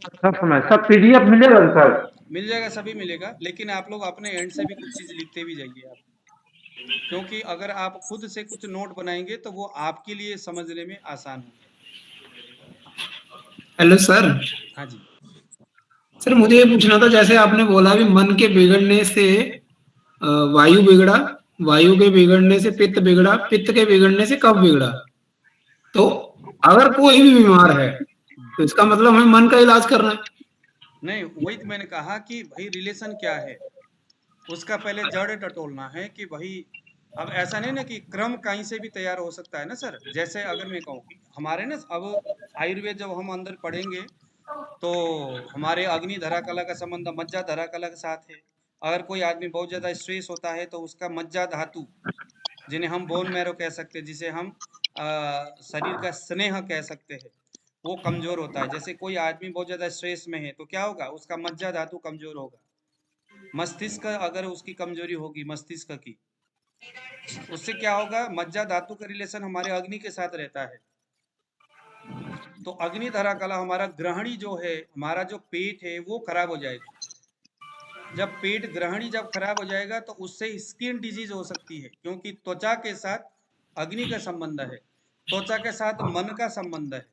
B: सब समय सब पीडीएफ मिलेगा सर?
A: मिल जाएगा, सभी मिलेगा, लेकिन आप लोग अपने एंड से भी कुछ चीज लिखते भी जाइए आप, क्योंकि अगर आप खुद से कुछ नोट बनाएंगे तो वो आपके लिए समझने में आसान होगा।
E: Hello sir.
A: हाँ जी,
E: सर मुझे ये पूछना था, जैसे आपने बोला कि मन के बिगड़ने से वायु बिगड़ा, वायु के बिगड़ने से पित्त बिगड़ा, पित्त के बिगड़ने से कफ बिगड़ा। तो अगर कोई भी बीमार है तो इसका मतलब हमें मन का इलाज करना है।
A: नहीं वही तो मैंने कहा कि भाई रिलेशन क्या है उसका पहले जड़ टटोलना है कि भाई। अब ऐसा नहीं ना कि क्रम कहीं से भी तैयार हो सकता है ना सर। जैसे अगर मैं कहूँ कि हमारे ना अब आयुर्वेद जब हम अंदर पढ़ेंगे तो हमारे अग्नि धरा कला का संबंध मज्जा धरा कला के साथ है। अगर कोई आदमी बहुत ज्यादा स्ट्रेस होता है तो उसका मज्जा धातु, जिन्हें हम बोन मैरो कह सकते हैं, जिसे हम शरीर का स्नेह कह सकते हैं, वो कमजोर होता है। जैसे कोई आदमी बहुत ज्यादा स्ट्रेस में है तो क्या होगा, उसका मज्जा धातु कमजोर होगा। मस्तिष्क अगर उसकी कमजोरी होगी मस्तिष्क की, उससे क्या होगा, मज्जा धातु का रिलेशन हमारे अग्नि के साथ रहता है। तो अग्नि धरा कला हमारा ग्रहणी जो है, हमारा जो पेट है वो खराब हो जाएगा। जब पेट ग्रहणी जब खराब हो जाएगा तो उससे स्किन डिजीज हो सकती है, क्योंकि त्वचा के साथ अग्नि का संबंध है, त्वचा के साथ मन का संबंध है।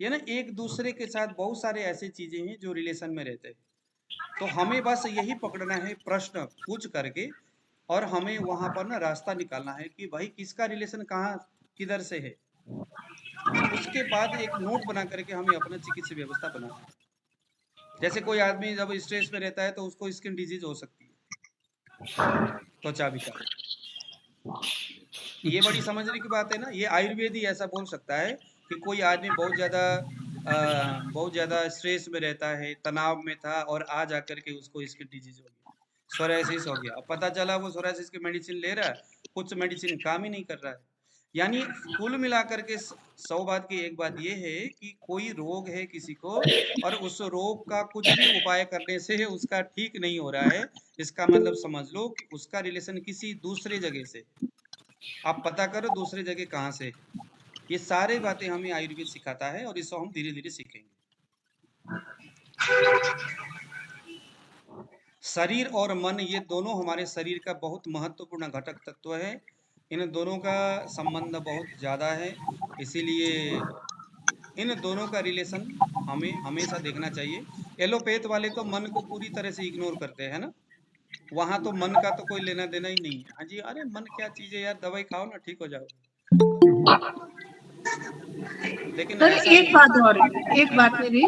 A: ये ना एक दूसरे के साथ बहुत सारे ऐसे चीजें हैं जो रिलेशन में रहते हैं। तो हमें बस यही पकड़ना है प्रश्न पूछ करके, और हमें वहां पर ना रास्ता निकालना है कि भाई किसका रिलेशन कहाँ किधर से है। उसके बाद एक नोट बना करके हमें अपना चिकित्सा व्यवस्था बनाना है। जैसे कोई आदमी जब स्ट्रेस में रहता है तो उसको स्किन डिजीज हो सकती है, त्वचा विकार। ये बड़ी समझने की बात है ना। ये आयुर्वेद ही ऐसा बोल सकता है कि कोई आदमी बहुत ज्यादा स्ट्रेस में रहता है, तनाव में था, और आ जाकर के उसको स्किन डिजीज हो गया, सोरायसिस हो गया। अब पता चला वो सोरायसिस की मेडिसिन ले रहा है, कुछ मेडिसिन काम ही नहीं कर रहा है। यानी कुल मिलाकर के 100 बात की एक बात ये है कि कोई रोग है किसी को, और उस रोग का कुछ भी उपाय करने से उसका ठीक नहीं हो रहा है, इसका मतलब समझ लो कि उसका रिलेशन किसी दूसरे जगह से। आप पता करो दूसरे जगह कहाँ से। ये सारी बातें हमें आयुर्वेद सिखाता है और इसको हम धीरे धीरे सीखेंगे। शरीर और मन ये दोनों हमारे शरीर का बहुत महत्वपूर्ण घटक तत्व है। इन दोनों का संबंध बहुत ज़्यादा है, इसीलिए इन दोनों का रिलेशन हमें हमेशा देखना चाहिए। एलोपैथ वाले तो मन को पूरी तरह से इग्नोर करते हैं ना, वहाँ तो मन का तो कोई लेना देना ही नहीं है। हाँ जी, अरे मन क्या चीज़ है यार, दवाई खाओ ना ठीक हो जाओगे। लेकिन
C: सर
A: ऐसा
C: एक
A: नहीं
C: बात और, एक बात मेरी,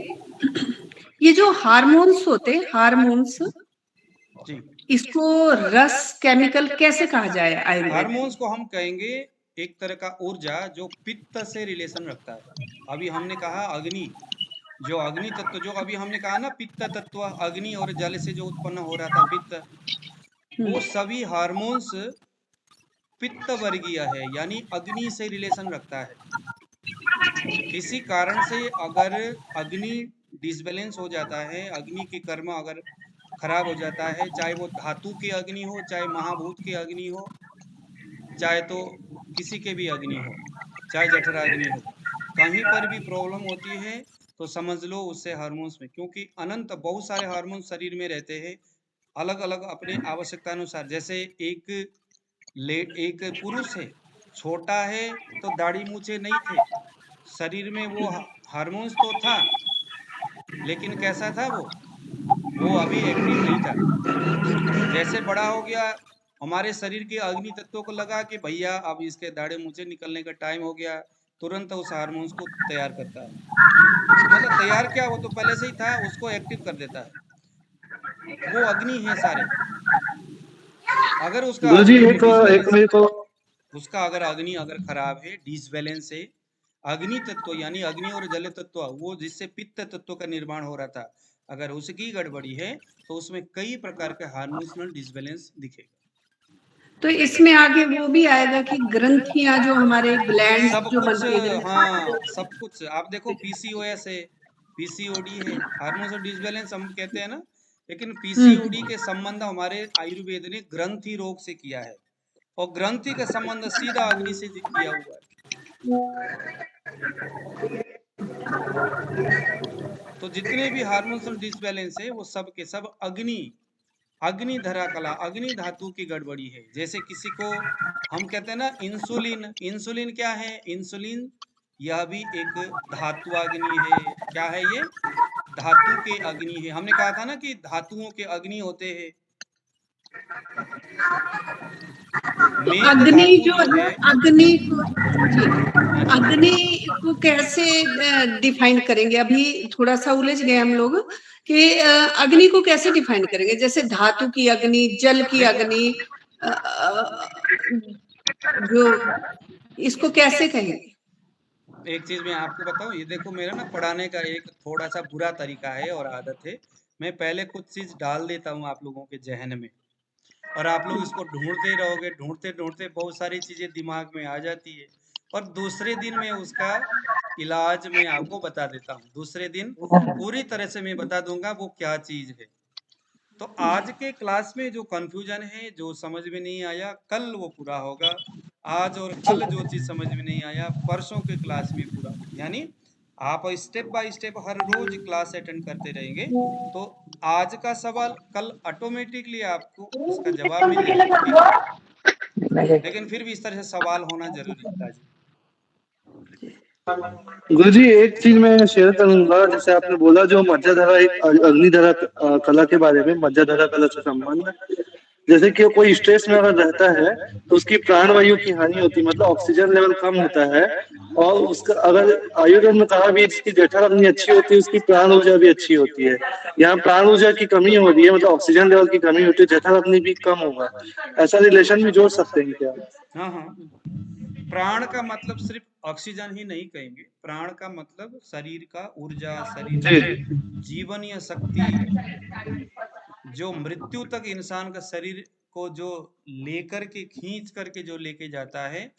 C: ये जो हार्मोन्स होते हैं, हार्मोन्स,
A: जी,
C: इसको रस केमिकल कैसे कहा जाए आयुर्वेद में?
A: हार्मोन्स को हम कहेंगे एक तरह का ऊर्जा जो पित्त से रिलेशन रखता है। अभी हमने कहा अग्नि, जो अग्नि तत्व, जो अभी हमने कहा ना पित्त तत्व, अग्नि और जल से जो उत्पन्न हो रहा था पित्त, वो सभी हार्मोन्स पित्त वर्गीय है, यानी अग्नि से रिलेशन रखता है। किसी कारण से अगर अग्नि डिसबैलेंस हो जाता है, अग्नि की कर्म अगर खराब हो जाता है, चाहे वो धातु की अग्नि हो, चाहे महाभूत की अग्नि हो, चाहे तो किसी के भी अग्नि हो, चाहे जठरा अग्नि हो, कहीं पर भी प्रॉब्लम होती है तो समझ लो उससे हार्मोन्स में, क्योंकि अनंत बहुत सारे हार्मोन शरीर में रहते हैं अलग अलग अपने आवश्यकता अनुसार। जैसे एक पुरुष है, छोटा है तो दाढ़ी मूछे नहीं थे, शरीर में वो हार्मोन्स तो था, लेकिन कैसा था वो अभी एक्टिव नहीं था। जैसे बड़ा हो गया, हमारे शरीर के अग्नि तत्वों को लगा कि भैया अब इसके दाढ़े मूछे निकलने का टाइम हो गया, तुरंत उस हार्मोन्स को तैयार करता है। मतलब तैयार क्या, वो तो पहले से ही था, उसको एक्टिव कर देता है। वो अग्नि है सारे। अगर उसका
B: गुरु जी
A: अग्नि में
B: एक
A: डिसबैलेंस,
B: मेरे को
A: उसका अगर अग्नि अगर खराब है, डिसबैलेंस है, अग्नि तत्व यानी अग्नि और जल तत्व, वो जिससे पित्त तत्व का निर्माण हो रहा था, अगर उसकी गड़बड़ी है तो उसमें कई प्रकार के हार्मोनल डिसबैलेंस दिखेगा।
C: तो इसमें आगे वो भी आएगा कि ग्रंथियां जो हमारे ग्लैंड
A: सब
C: जो
A: कुछ,
C: बनती है,
A: हाँ सब कुछ। आप देखो पीसीओएस है, पीसीओडी है, हार्मोनल डिसबैलेंस हम कहते हैं ना, लेकिन पीसीओडी के संबंध हमारे आयुर्वेद ने ग्रंथि रोग से किया है, और ग्रंथि का संबंध सीधा अग्नि से किया हुआ है। तो जितने भी हार्मोनल डिसबैलेंस है वो सब के सब अग्नि धरा कला, अग्नि धातु की गड़बड़ी है। जैसे किसी को हम कहते हैं ना इंसुलिन, इंसुलिन क्या है, इंसुलिन यह भी एक धातु अग्नि है। क्या है ये, धातु के अग्नि है। हमने कहा था ना कि धातुओं के अग्नि होते हैं। मेघ
C: अग्नि
A: धातु
C: जो
A: जो
C: है,
A: है,
C: अग्नि को जी,
A: हाँ जी,
C: अग्नि को कैसे डिफाइन करेंगे? अभी थोड़ा सा उलझ गए हम लोग कि अग्नि को कैसे डिफाइन करेंगे? जैसे धातु की अग्नि, जल की अग्नि, जो इसको कैसे कहेंगे?
A: एक चीज मैं आपको बताऊं, ये देखो मेरा ना पढ़ाने का एक थोड़ा सा बुरा तरीका है और आदत है। मैं पहले कुछ चीज डाल देता हूँ आप लोगों के जहन में, और आप लोग इसको ढूंढते रहोगे, ढूंढते ढूंढते बहुत सारी चीजें दिमाग में आ जाती है, और दूसरे दिन मैं उसका इलाज मैं आपको बता देता हूँ। दूसरे दिन पूरी तरह से मैं बता दूंगा वो क्या चीज है। तो आज के क्लास में जो कंफ्यूजन है, जो समझ में नहीं आया, कल वो पूरा होगा। आज और कल जो चीज समझ में नहीं आया, परसों के क्लास में पूरा होगा। यानी आप स्टेप बाय स्टेप हर रोज क्लास अटेंड करते रहेंगे तो आज का सवाल कल ऑटोमेटिकली आपको उसका जवाब मिल जाएगा। ठीक है, लेकिन फिर भी इस तरह से सवाल होना जरूरी होता है।
B: गुरु जी एक चीज मैं शेयर करूंगा, जैसे आपने बोला जो मज्जाधारा एक अग्निधारा कला के बारे में, मज्जाधारा कला से संबंध, जैसे कि कोई स्ट्रेस में अगर रहता है तो उसकी प्राणवायु की हानि होती है, मतलब ऑक्सीजन लेवल कम होता है। और उसका अगर आयुर्वेद में कहा भी इसकी जठर अपनी अच्छी होती है, उसकी प्राण ऊर्जा भी अच्छी होती है। यहाँ प्राण ऊर्जा की कमी हो रही है, मतलब ऑक्सीजन लेवल की कमी होती है, जठर अपनी भी कम होगा। ऐसा रिलेशन भी जोड़ सकते हैं क्या?
A: हाँ हाँ, प्राण का मतलब सिर्फ ऑक्सीजन ही नहीं कहेंगे, प्राण का मतलब शरीर का ऊर्जा, शरीर
B: जी
A: की जीवनीय शक्ति, जो मृत्यु तक इंसान का शरीर को जो लेकर के खींच करके जो लेके जाता है,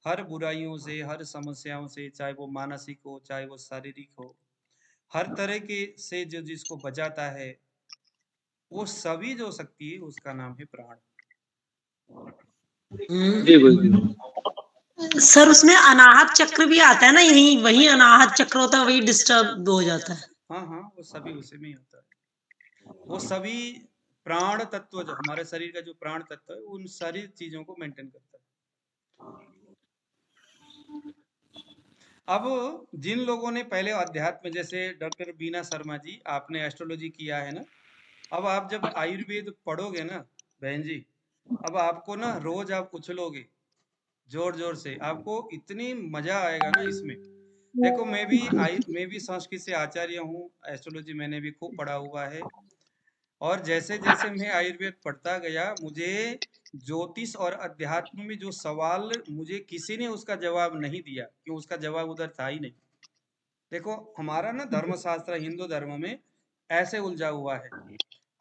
A: हर बुराइयों से, हर समस्याओं से, चाहे वो मानसिक हो चाहे वो शारीरिक हो, हर तरह के से जो जिसको बचाता है, वो सभी जो शक्ति है उसका नाम है प्राण।
B: जी गुरु जी।
F: सर उसमें अनाहत चक्र भी आता है ना, यही वही अनाहत चक्र होता है, वही डिस्टर्ब हो जाता है।
A: हाँ हाँ, वो सभी उसी में ही होता है। वो सभी प्राण तत्व, जो हमारे शरीर का जो प्राण तत्व है, उन सारी चीजों को मेंटेन करता है। अब जिन लोगों ने पहले अध्यात्म, जैसे डॉक्टर बीना शर्मा जी, आपने एस्ट्रोलॉजी किया है ना, अब आप जब आयुर्वेद पढ़ोगे ना बहन जी, अब आपको ना रोज आप उछलोगे जोर जोर से, आपको इतनी मजा आएगा ना इसमें। देखो मैं भी संस्कृत से आचार्य हूँ, एस्ट्रोलॉजी मैंने भी खूब पढ़ा हुआ है, और जैसे जैसे मैं आयुर्वेद पढ़ता गया, मुझे ज्योतिष और अध्यात्म में जो सवाल मुझे किसी ने उसका जवाब नहीं दिया, क्यों उसका जवाब उधर था ही नहीं। देखो हमारा ना धर्मशास्त्र हिंदू धर्म में ऐसे उलझा हुआ है,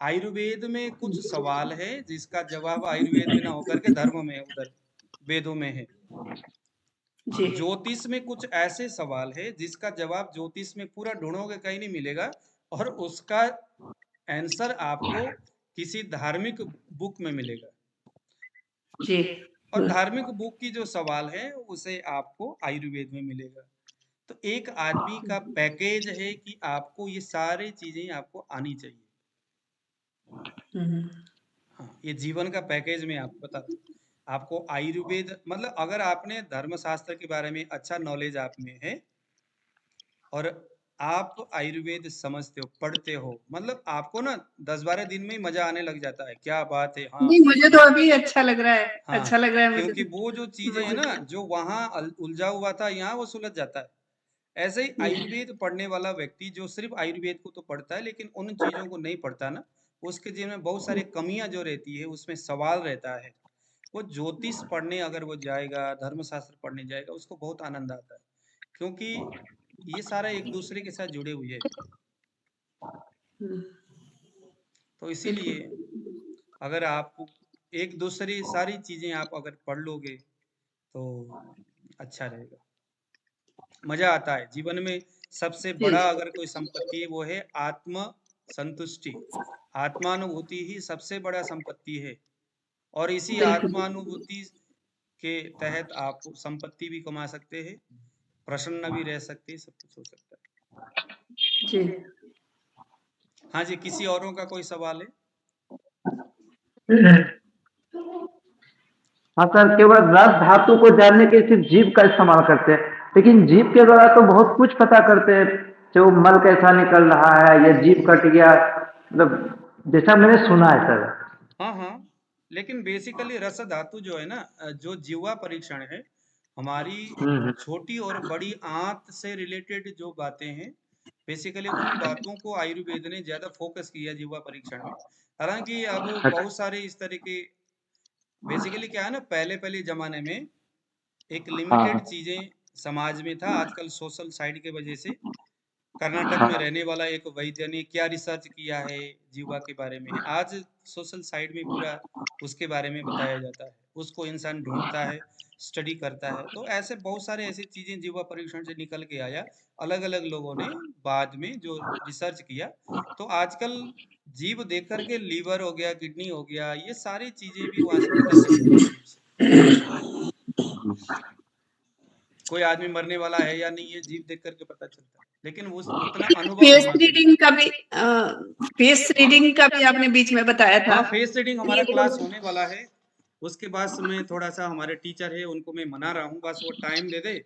A: आयुर्वेद में कुछ सवाल है जिसका जवाब आयुर्वेद में ना होकर के धर्म में है, उधर वेदों में है।
C: जी
A: ज्योतिष में कुछ ऐसे सवाल है जिसका जवाब ज्योतिष में पूरा ढूंढोगे कहीं नहीं मिलेगा, और उसका आंसर आपको किसी धार्मिक बुक में मिलेगा,
C: जी
A: और धार्मिक बुक की जो सवाल है उसे आपको आयुर्वेद में मिलेगा। तो एक आदमी का पैकेज है कि आपको ये सारी चीजें आपको आनी चाहिए। हाँ, ये जीवन का पैकेज में आपको बता दूं, आपको आयुर्वेद, मतलब अगर आपने धर्मशास्त्र के बारे में अच्छा नॉलेज आप में है और आप आयुर्वेद समझते हो, पढ़ते हो, मतलब आपको ना 10-12 दिन में ही मजा आने लग जाता है। क्या बात है। हाँ
C: नहीं, मुझे तो अभी अच्छा लग रहा है,
A: हाँ,
C: अच्छा लग रहा है मुझे
A: क्योंकि
C: तो।
A: वो जो चीजें है ना, जो वहां उलझा हुआ था, यहाँ वो सुलझ जाता है। ऐसे ही आयुर्वेद पढ़ने वाला व्यक्ति जो सिर्फ आयुर्वेद को तो पढ़ता है लेकिन उन चीजों को नहीं पढ़ता ना, उसके जीवन में बहुत सारी कमियां जो रहती है, उसमें सवाल रहता है। वो ज्योतिष पढ़ने अगर वो जाएगा, धर्मशास्त्र पढ़ने जाएगा, उसको बहुत आनंद आता है, क्योंकि ये सारा एक दूसरे के साथ जुड़े हुए है। तो इसीलिए अगर आप एक दूसरी सारी चीजें आप अगर पढ़ लोगे तो अच्छा रहेगा, मजा आता है जीवन में। सबसे बड़ा अगर कोई संपत्ति है वो है आत्म संतुष्टि, आत्मानुभूति ही सबसे बड़ा संपत्ति है, और इसी
C: बिल्कुल
A: आत्मानुभूति के तहत आप संपत्ति भी कमा सकते हैं, प्रसन्न भी रह सकते हैं, सब कुछ हो सकता है।
C: जी।
A: हाँ जी, किसी औरों का कोई सवाल है?
G: हाँ सर, केवल रस धातु को जानने के सिर्फ जीभ का इस्तेमाल करते हैं, लेकिन जीभ के द्वारा तो बहुत कुछ पता करते हैं, जो मल कैसा निकल रहा है या जीभ कट गया, मतलब जैसा मैंने सुना है सर।
A: हाँ हाँ, लेकिन बेसिकली रस धातु जो है ना, जो जीवा परीक्षण है, हमारी छोटी और बड़ी आंत से रिलेटेड जो बातें हैं, बेसिकली उन बातों को आयुर्वेद ने ज्यादा फोकस किया जीवा परीक्षण में। हालांकि अब बहुत सारे इस तरह के, बेसिकली क्या है ना, पहले पहले जमाने में एक लिमिटेड
G: हाँ
A: चीजें समाज में था, आजकल सोशल साइड के वजह से कर्नाटक में
G: हाँ
A: रहने वाला एक वैद्य ने क्या रिसर्च किया है जीवा के बारे में, आज सोशल साइड में पूरा उसके बारे में बताया जाता है, उसको इंसान ढूंढता है, स्टडी करता है। तो ऐसे बहुत सारे ऐसी चीजें जीवा परीक्षण से निकल के आया, अलग अलग लोगों ने बाद में जो रिसर्च किया। तो आजकल जीव देख करके लीवर हो गया, किडनी हो गया, ये सारी चीजें भी वहां से पता चल जाती है जीव से। कोई आदमी मरने वाला है या नहीं, ये जीव देख करके पता चलता है, लेकिन उस उतना अनुभव
C: फेस
A: होना चाहिए।
C: रीडिंग का भी फेस रीडिंग का भी आपने बीच में बताया था।
A: हाँ, फेस रीडिंग हमारा
C: ये
A: क्लास होने वाला है, उसके बाद मैं थोड़ा सा, हमारे टीचर है उनको मैं मना रहा हूँ, बस वो टाइम दे दे,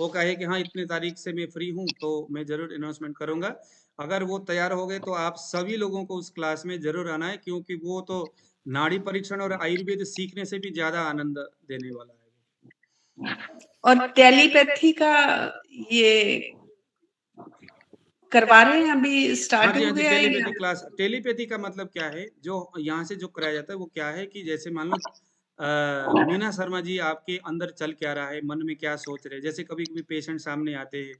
A: वो कहे कि हाँ इतने तारीख से मैं फ्री हूँ, तो मैं जरूर अनाउंसमेंट करूंगा। अगर वो तैयार हो गए तो आप सभी लोगों को उस क्लास में जरूर आना है, क्योंकि वो तो नाड़ी परीक्षण और आयुर्वेद सीखने से भी ज्यादा आनंद देने वाला है।
C: और टेलीपैथी का ये करवा रहे हैं, अभी
A: हाँ
C: स्टार्ट
A: जी,
C: हो
A: हाँ जी,
C: गया है
A: टेलीपैथी
C: या?
A: क्लास। टेलीपैथी का मतलब क्या है, जो यहाँ से जो कराया जाता है वो क्या है कि जैसे मान लो मीना शर्मा जी आपके अंदर चल क्या रहा है, मन में क्या सोच रहे हैं। जैसे कभी कभी पेशेंट सामने आते हैं,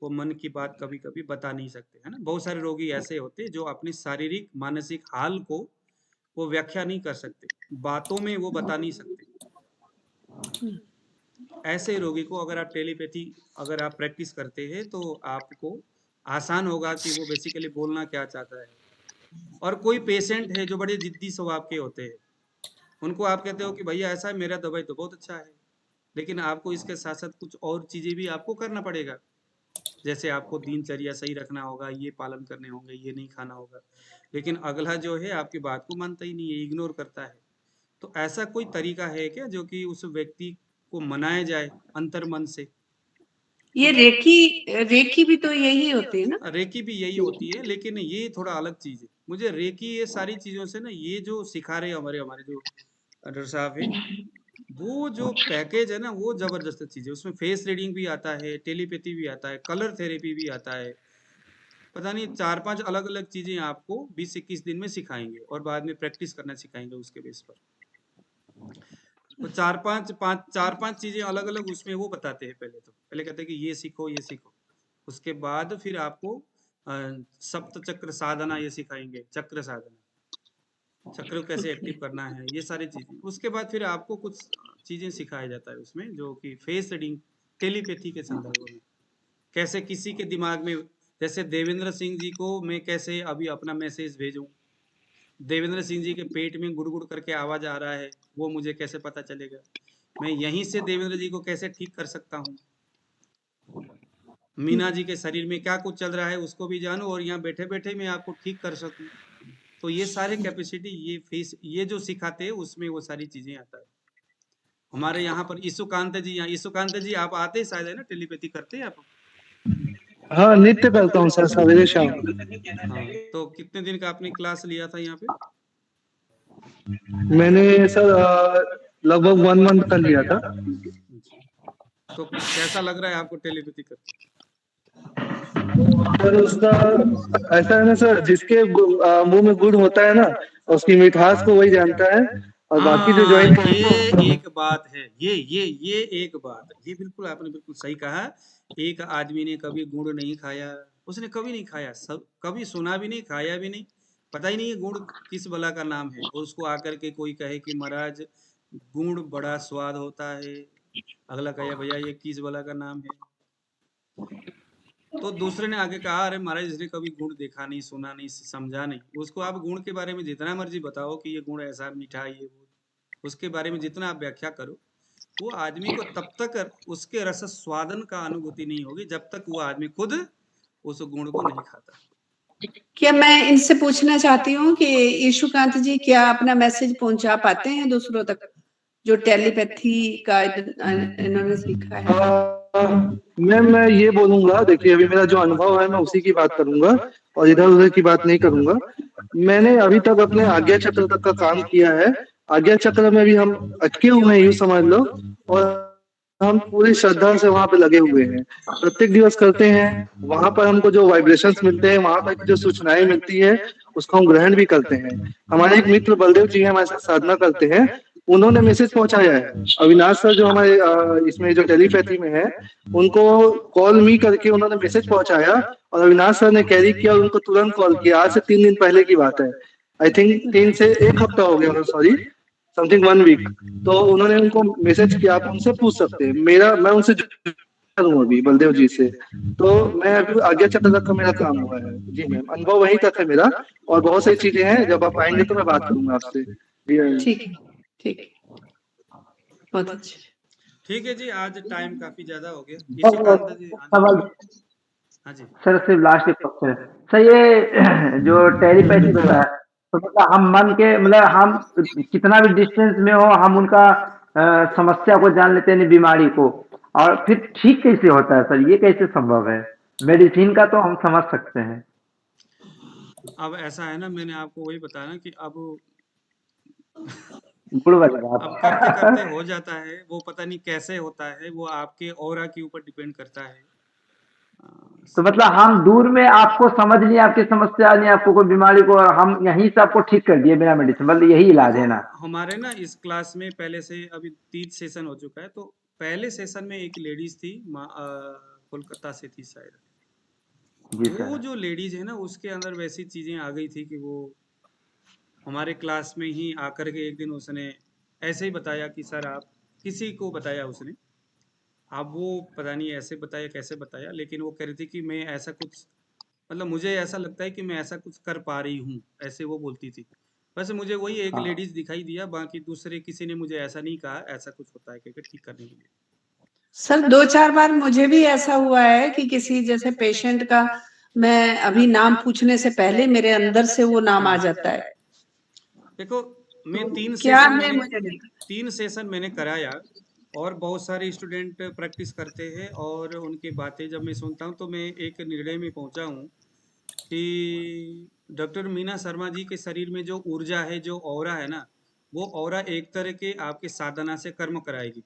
A: वो मन की बात कभी कभी बता नहीं सकते, है ना। बहुत सारे रोगी ऐसे होते हैं जो अपनी शारीरिक मानसिक हाल को वो व्याख्या नहीं कर सकते, बातों में वो बता नहीं सकते। ऐसे रोगी को अगर आप टेलीपैथी अगर आप प्रैक्टिस करते हैं तो आपको आसान होगा कि वो बेसिकली बोलना क्या चाहता है। और कोई पेशेंट है जो बड़े जिद्दी स्वभाव के होते हैं, उनको आप कहते हो कि भैया ऐसा है, मेरा दवाई तो बहुत अच्छा है, लेकिन आपको इसके साथ साथ कुछ और चीजें भी आपको करना पड़ेगा। जैसे आपको दिनचर्या सही रखना होगा, ये पालन करने होंगे, ये नहीं खाना होगा, लेकिन अगला जो है आपकी बात को मानता ही नहीं है, इग्नोर करता है। तो ऐसा कोई तरीका है क्या जो कि उस व्यक्ति को मनाया जाए अंतर मन से?
C: ये रेकी रेकी भी तो यही होती है ना?
A: रेकी भी यही होती है, लेकिन ये थोड़ा अलग चीज है। मुझे रेकी ये सारी चीजों से ना, ये जो सिखा रहे हमारे हमारे जो डॉक्टर साहब है, वो जो पैकेज है ना, वो जबरदस्त चीज है। उसमें फेस रीडिंग भी आता है, टेलीपैथी भी आता है, कलर थेरेपी भी आता है, पता नहीं 4-5 अलग अलग चीजें आपको 20-21 दिन में सिखाएंगे और बाद में प्रैक्टिस करना सिखाएंगे उसके बेस पर। तो 4-5 चीजें अलग अलग उसमें वो बताते हैं। पहले कहते हैं कि ये सीखो, ये सीखो, उसके बाद फिर आपको सप्त चक्र साधना ये सिखाएंगे, चक्र साधना, चक्र को कैसे एक्टिव करना है, ये सारी चीजें। उसके बाद फिर आपको कुछ चीजें सिखाया जाता है उसमें, जो कि फेस रीडिंग, टेलीपैथी के संदर्भ में, कैसे किसी के दिमाग में, जैसे देवेंद्र सिंह जी को मैं कैसे अभी अपना मैसेज भेजूं, देवेंद्र सिंह जी के पेट में गुड़गुड़ करके आवाज आ रहा है, वो मुझे कैसे पता चलेगा? मैं यहीं से देवेंद्र जी को कैसे ठीक कर सकता हूँ? मीना जी के शरीर में क्या कुछ चल रहा है उसको भी जानूं, और यहाँ बैठे बैठे मैं आपको ठीक कर सकूं। तो ये सारे कैपेसिटी, ये फेस, ये जो सिखाते हैं उसमें वो सारी चीजें आता है। हमारे यहाँ पर ईसुकांत जी, यहाँ ईसुकांत जी आप आते हैं शायद, है ना? टेलीपैथी करते हैं आप?
B: हाँ, नित्य करता हूँ सर, सवेरे शाम।
A: हाँ, तो कितने दिन का आपने क्लास लिया था यहाँ पे?
B: मैंने सर लगभग 1 मंथ का लिया था।
A: तो कैसा लग रहा है आपको टेलीपैथी करके?
B: सर उसका ऐसा है ना सर, जिसके मुंह में गुड़ होता है ना, उसकी मिठास को वही जानता है, और बाकी जो
A: हाँ,
B: ज्वाइन
A: ये एक बात है, ये एक बात है, ये बिल्कुल आपने बिल्कुल सही कहा। एक आदमी ने कभी गुड़ नहीं खाया, उसने कभी नहीं खाया, सब कभी सुना भी नहीं, खाया भी नहीं, पता ही नहीं है गुड़ किस बला का नाम है, और उसको आकर के कोई कहे कि महाराज गुड़ बड़ा स्वाद होता है, अगला कहे भैया ये किस बला का नाम है, तो दूसरे ने आगे कहा अरे महाराज इसने कभी गुण देखा नहीं, सुना नहीं, समझा नहीं। उसको आप गुण के बारे में जितना मर्जी बताओ कि ये गुण ऐसा मीठा, ये वो, उसके बारे में जितना आप व्याख्या करो, वो आदमी को तब तक उसके रस स्वादन का अनुभूति नहीं होगी जब तक वो आदमी खुद उस गुण को नहीं खाता।
C: क्या मैं इनसे पूछना चाहती हूँ कि ईशुकांत जी क्या अपना मैसेज पहुंचा पाते हैं दूसरों तक, जो टेलीपैथी का इन्होंने सीखा है?
B: मैं ये बोलूंगा, देखिए अभी मेरा जो अनुभव है मैं उसी की बात करूंगा और इधर उधर की बात नहीं करूंगा। मैंने अभी तक अपने आज्ञा चक्र तक का काम किया है। आज्ञा चक्र में भी हम अटके हुए हैं, यूं समझ लो, और हम पूरी श्रद्धा से वहां पे लगे हुए हैं, प्रत्येक दिवस करते हैं। वहां पर हमको जो वाइब्रेशंस मिलते हैं, वहां पर जो सूचनाएं मिलती है, उसको हम ग्रहण भी करते हैं। हमारे एक मित्र बलदेव जी हमारे साथ साधना करते हैं, उन्होंने मैसेज पहुंचाया है। अविनाश सर जो हमारे इसमें जो टेलीपैथी में है, उनको कॉल मी करके उन्होंने मैसेज पहुंचाया, और अविनाश सर ने कैरी किया और उनको तुरंत कॉल किया। आज से 3 दिन पहले की बात है, आई थिंक 3 से 1 हफ्ता हो गया, सॉरी, समथिंग 1 वीक। तो उन्होंने उनको मैसेज किया, आप उनसे पूछ सकते हैं। मैं उनसे हूँ अभी बलदेव जी से, तो मैं अभी आज्ञा चक्र तक का मेरा काम हुआ है। जी मैम, अनुभव वही तक है मेरा, और बहुत सारी चीजें हैं, जब आप आएंगे तो मैं बात करूंगा आपसे।
C: ठीक है, ठीक है, बहुत अच्छा।
A: ठीक है जी, आज टाइम काफी ज्यादा हो गया। ईशुकांत जी, हाँ जी।
G: सर सिर्फ लास्ट एक क्वेश्चन है सर, ये जो टेलीपैथी होता है, तो मतलब हम मन के, मतलब हम कितना भी डिस्टेंस में हो, हम उनका समस्या को जान लेते हैं, बीमारी को, और फिर ठीक कैसे होता है सर? ये कैसे संभव है? मेडिसिन का तो हम समझ सकते हैं।
A: अब ऐसा है ना, मैंने आपको वही बताया ना कि अब
G: गुड़ वाली बात।
A: अब करते करते हो जाता है, वो पता नहीं कैसे होता है, वो आपके ऑरा के ऊपर डिपेंड करता है।
G: तो मतलब हम दूर में आपको समझ नहीं, आपकी समस्या नहीं, आपको कोई बीमारी को, और हम यहीं से आपको ठीक कर दिए बिना मेडिसिन, मतलब यही इलाज है ना?
A: हमारे ना इस क्लास में पहले से अभी 3 सेशन हो चुका है। तो पहले सेशन में एक लेडीज थी, कोलकाता से थी शायद।
G: जी
A: वो
G: सर।
A: जो लेडीज है ना, उसके अंदर वैसी चीजें आ गई थी कि वो हमारे क्लास में ही आकर के एक दिन उसने ऐसे ही बताया कि सर आप, किसी को बताया उसने, अब वो पता नहीं ऐसे बताया कैसे बताया, लेकिन वो कह रही थी कि मैं ऐसा कुछ, मतलब मुझे ऐसा लगता है कि मैं ऐसा कुछ कर पा रही हूँ, ऐसे वो बोलती थी। वैसे मुझे वही एक लेडीज दिखाई दिया, बाकी दूसरे किसी ने मुझे ऐसा नहीं कहा ऐसा कुछ होता है कहकर ठीक करने के लिए।
C: सर 2-4 बार मुझे भी ऐसा हुआ है कि किसी जैसे पेशेंट का मैं अभी नाम पूछने से पहले मेरे अंदर से वो नाम आ जाता है।
A: देखो, मैं
C: क्या है मुझे नहीं पता।
A: 3 सेशन मैंने कराया और बहुत सारे स्टूडेंट प्रैक्टिस करते हैं और उनकी बातें जब मैं सुनता हूँ तो मैं एक निर्णय में पहुँचा हूँ कि डॉक्टर मीना शर्मा जी के शरीर में जो ऊर्जा है, जो ऑरा है ना, वो ऑरा एक तरह के आपके साधना से कर्म कराएगी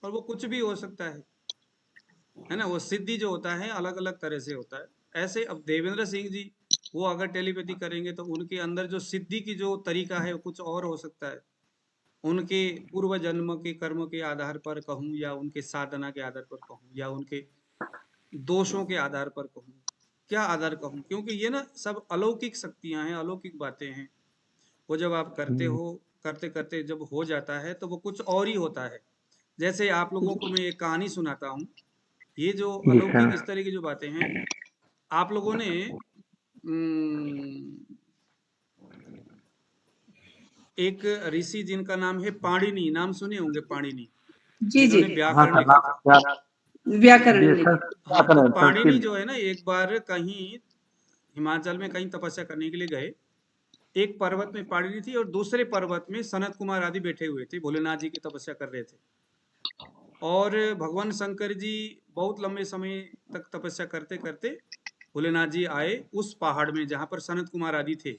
A: और वो कुछ भी हो सकता है ना। वो सिद्धि जो होता है अलग अलग तरह से होता है। ऐसे अब देवेंद्र सिंह जी वो अगर टेलीपैथी करेंगे तो उनके अंदर जो सिद्धि की जो तरीका है वो कुछ और हो सकता है। उनके पूर्व जन्म के कर्म के आधार पर कहूँ या उनके साधना के आधार पर कहूँ या उनके दोषों के आधार पर कहूँ, क्या आधार कहूँ, क्योंकि ये ना सब अलौकिक शक्तियां हैं, अलौकिक बातें हैं। वो जब आप करते हो, करते करते जब हो जाता है तो वो कुछ और ही होता है। जैसे आप लोगों को मैं एक कहानी सुनाता हूँ। ये जो
G: जी
A: अलौकिक
G: सर।
A: इस तरह की जो बातें हैं, आप लोगों ने एक ऋषि जिनका नाम है पाणिनि, नाम सुने होंगे पाणिनि,
C: जी, जी।
A: जिन्होंने
G: हाँ
A: व्याकरण
G: सर,
A: लिखा था।
C: व्याकरण
G: जी
C: लिखा।
G: सर, क्या
A: हाँ, तो
G: करें
A: पाणिनि
G: संस्कृत।
A: जो है ना एक बार कहीं हिमाचल में कहीं तपस्या करने के लिए गए। एक पर्वत में पाणिनि थी और दूसरे पर्वत में सनत कुमार आदि बैठे हुए थे, भोलेनाथ जी की तपस्या कर रहे थे। और भगवान शंकर जी बहुत लंबे समय तक तपस्या करते करते भोलेनाथ जी आए उस पहाड़ में जहाँ पर सनत कुमार आदि थे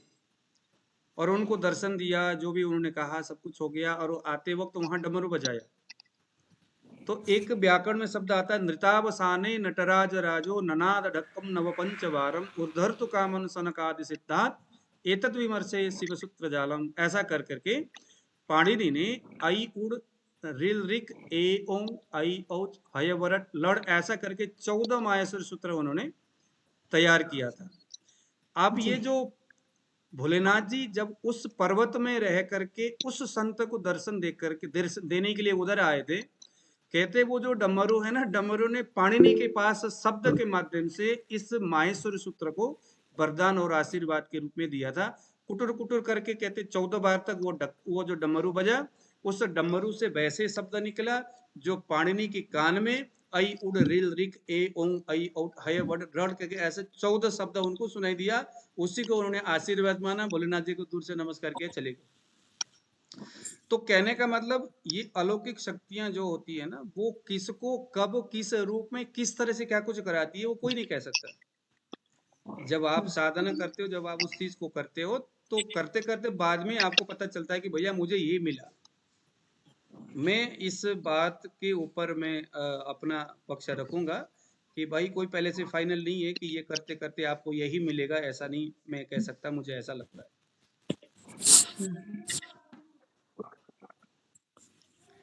A: और उनको दर्शन दिया, जो भी उन्होंने कहा सब कुछ हो गया और आते वक्त वहां डमरू बजाया। तो एक व्याकरण में शब्द आता है नृतावसाने नटराज राजो ननाद ढक्कम नवपंच वारम उर्धर्तु कामन सनकादि सिद्धार्थ एतत् विमर्शे शिवसूत्र जालम। ऐसा कर करके पाणिनि ने आई उड़ रिल रिक ए ओं आई औच हयवरट लड़ ऐसा करके 14 माहेश्वर सूत्र उन्होंने तैयार किया था। अब ये जो भोलेनाथ जी जब उस पर्वत में रह करके उस संत को दर्शन दे करके देने के लिए उधर आए थे, कहते वो जो डमरू है ना, डमरू ने पाणिनि के पास शब्द के माध्यम से इस माहेश्वर सूत्र को वरदान और आशीर्वाद के रूप में दिया था। कुटुर कुटुर करके कहते 14 बार तक वो जो डमरू बजा, उस डमरू से वैसे शब्द निकला जो पाणिनि के कान में आई उड रिल रिक ए ओं आई औट हय वड रड करके ऐसे 14 शब्द उनको सुनाई दिया। उसी को उन्होंने आशीर्वाद माना, भोलेनाथ जी को दूर से नमस्कार किया, चले गए। तो कहने का मतलब ये अलौकिक शक्तियां जो होती है ना, वो किसको कब किस रूप में किस तरह से क्या कुछ कराती है वो कोई नहीं कह सकता। जब आप साधना करते हो, जब आप उस चीज को करते हो तो करते करते बाद में आपको पता चलता है कि भैया मुझे ये मिला। मैं इस बात के ऊपर मैं अपना पक्ष रखूंगा कि भाई कोई पहले से फाइनल नहीं है कि ये करते करते आपको यही मिलेगा, ऐसा नहीं मैं कह सकता, मुझे ऐसा लगता है।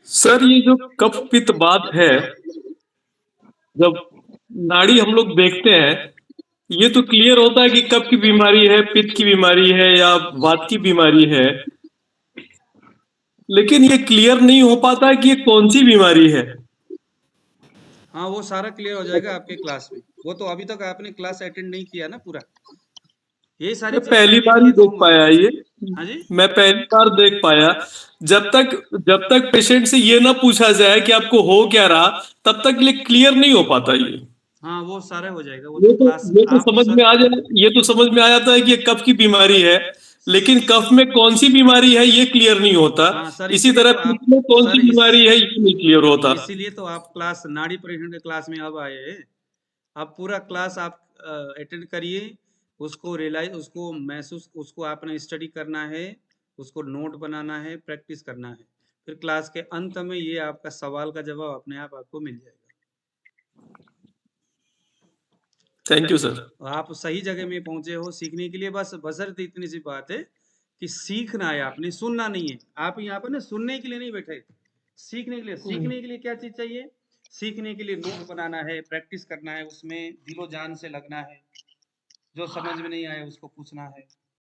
H: सर ये जो कफ पित्त बात है, जब नाड़ी हम लोग देखते हैं ये तो क्लियर होता है कि कफ की बीमारी है, पित्त की बीमारी है या वात की बीमारी है, लेकिन ये क्लियर नहीं हो पाता कि ये कौन सी बीमारी है।
A: हाँ, वो सारा क्लियर हो जाएगा आपके क्लास में। वो तो अभी तक आपने क्लास अटेंड नहीं किया ना पूरा, यही सारी
H: मैं
A: चीज
H: पहली
A: करने
H: बार
A: के
H: ही
A: लिए तो
H: देख
A: हूँ
H: पाया
A: आपको।
H: ये।
A: हाँ जी,
H: मैं पहली बार देख पाया। जब तक पेशेंट से ये ना पूछा जाए कि आपको हो क्या रहा, तब तक ये क्लियर नहीं हो पाता ये।
A: हाँ वो सारा हो जाएगा, वो
H: ये
A: तो
H: तो
A: क्लास
H: ये तो
A: आप
H: समझ
A: सर।
H: में आ जाए, ये तो समझ में आ जाता है कि ये कफ की बीमारी है, लेकिन कफ में कौन सी बीमारी है ये क्लियर नहीं होता।
A: हाँ सर,
H: इसी
A: इसलिए
H: तरह
A: तो
H: पित्त
A: आप
H: में कौन सी
A: सर
H: बीमारी है ये नहीं क्लियर होता।
A: इसीलिए तो आप क्लास नाड़ी परीक्षण के क्लास में अब आए हैं। आप पूरा क्लास आप अटेंड करिए, उसको रियलाइज, उसको महसूस, उसको आपने स्टडी करना है, उसको नोट बनाना है, प्रैक्टिस करना है। फिर क्लास के अंत में ये आपका सवाल का जवाब अपने आप आपको मिल जाएगा।
H: Thank you sir.
A: आप सही जगह में पहुंचे हो सीखने के लिए। बस बशर्ते इतनी सी बात है कि सीखना है आपने, सुनना नहीं है। आप यहाँ पर ना सुनने के लिए नहीं बैठे, सीखने के लिए। सीखने के लिए क्या चीज चाहिए? सीखने के लिए नोट बनाना है, प्रैक्टिस करना है, उसमें दिलो जान से लगना है, जो समझ में नहीं आए उसको पूछना है।